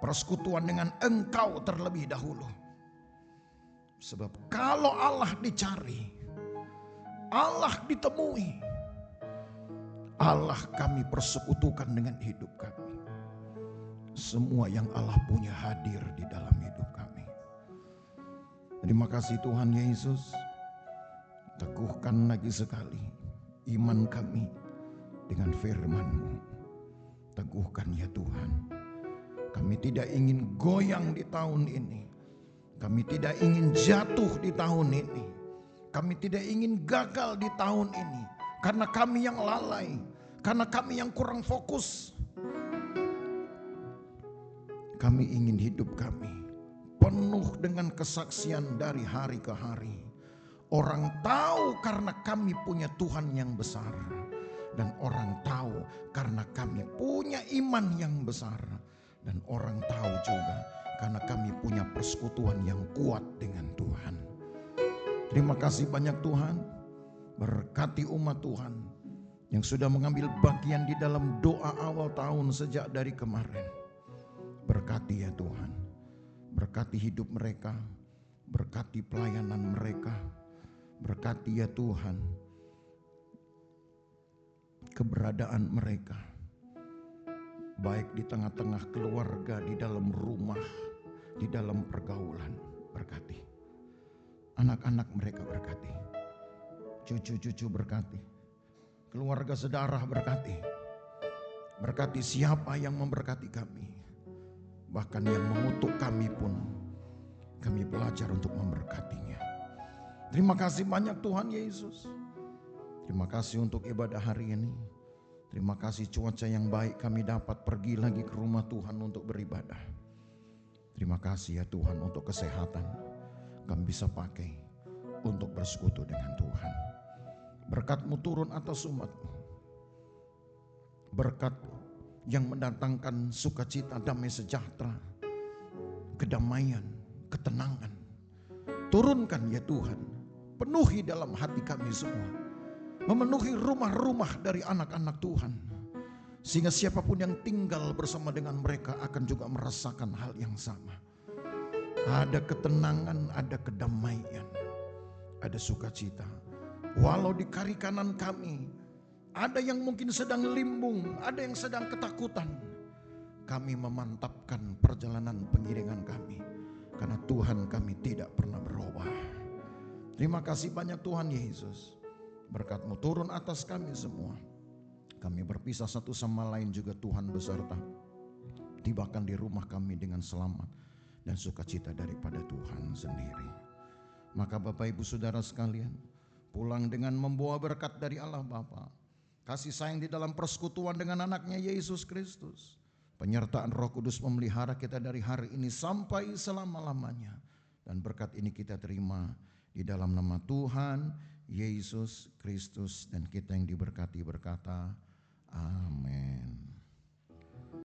Persekutuan dengan Engkau terlebih dahulu. Sebab kalau Allah dicari, Allah ditemui, Allah kami persekutukan dengan hidup kami. Semua yang Allah punya hadir di dalam hidup kami. Terima kasih Tuhan Yesus. Teguhkan lagi sekali iman kami dengan firman-Mu. Teguhkan ya Tuhan. Kami tidak ingin goyang di tahun ini. Kami tidak ingin jatuh di tahun ini. Kami tidak ingin gagal di tahun ini. Karena kami yang lalai. Karena kami yang kurang fokus. Kami ingin hidup kami penuh dengan kesaksian dari hari ke hari. Orang tahu karena kami punya Tuhan yang besar. Dan orang tahu karena kami punya iman yang besar. Dan orang tahu juga karena kami punya persekutuan yang kuat dengan Tuhan. Terima kasih banyak Tuhan. Berkati umat Tuhan yang sudah mengambil bagian di dalam doa awal tahun sejak dari kemarin. Berkati ya Tuhan. Berkati hidup mereka. Berkati pelayanan mereka. Berkati ya Tuhan keberadaan mereka, baik di tengah-tengah keluarga, di dalam rumah, di dalam pergaulan. Berkati anak-anak mereka, berkati cucu-cucu, berkati keluarga sedarah, berkati. Berkati siapa yang memberkati kami, bahkan yang mengutuk kami pun kami belajar untuk memberkatinya. Terima kasih banyak Tuhan Yesus. Terima kasih untuk ibadah hari ini. Terima kasih cuaca yang baik, kami dapat pergi lagi ke rumah Tuhan untuk beribadah. Terima kasih ya Tuhan untuk kesehatan kami bisa pakai untuk bersekutu dengan Tuhan. Berkat-Mu turun atas umat-Mu. Berkat yang mendatangkan sukacita, damai sejahtera, kedamaian, ketenangan. Turunkan ya Tuhan, penuhi dalam hati kami semua. Memenuhi rumah-rumah dari anak-anak Tuhan. Sehingga siapapun yang tinggal bersama dengan mereka akan juga merasakan hal yang sama. Ada ketenangan, ada kedamaian, ada sukacita. Walau di kiri kanan kami ada yang mungkin sedang limbung, ada yang sedang ketakutan, kami memantapkan perjalanan pengiringan kami. Karena Tuhan kami tidak pernah berubah. Terima kasih banyak Tuhan Yesus. Berkat-Mu turun atas kami semua. Kami berpisah satu sama lain juga Tuhan beserta. Tibakan di rumah kami dengan selamat dan sukacita daripada Tuhan sendiri. Maka Bapak Ibu Saudara sekalian, pulang dengan membawa berkat dari Allah Bapa, kasih sayang di dalam persekutuan dengan anaknya Yesus Kristus, penyertaan Roh Kudus memelihara kita dari hari ini sampai selama-lamanya. Dan berkat ini kita terima di dalam nama Tuhan Yesus Kristus, dan kita yang diberkati berkata amin.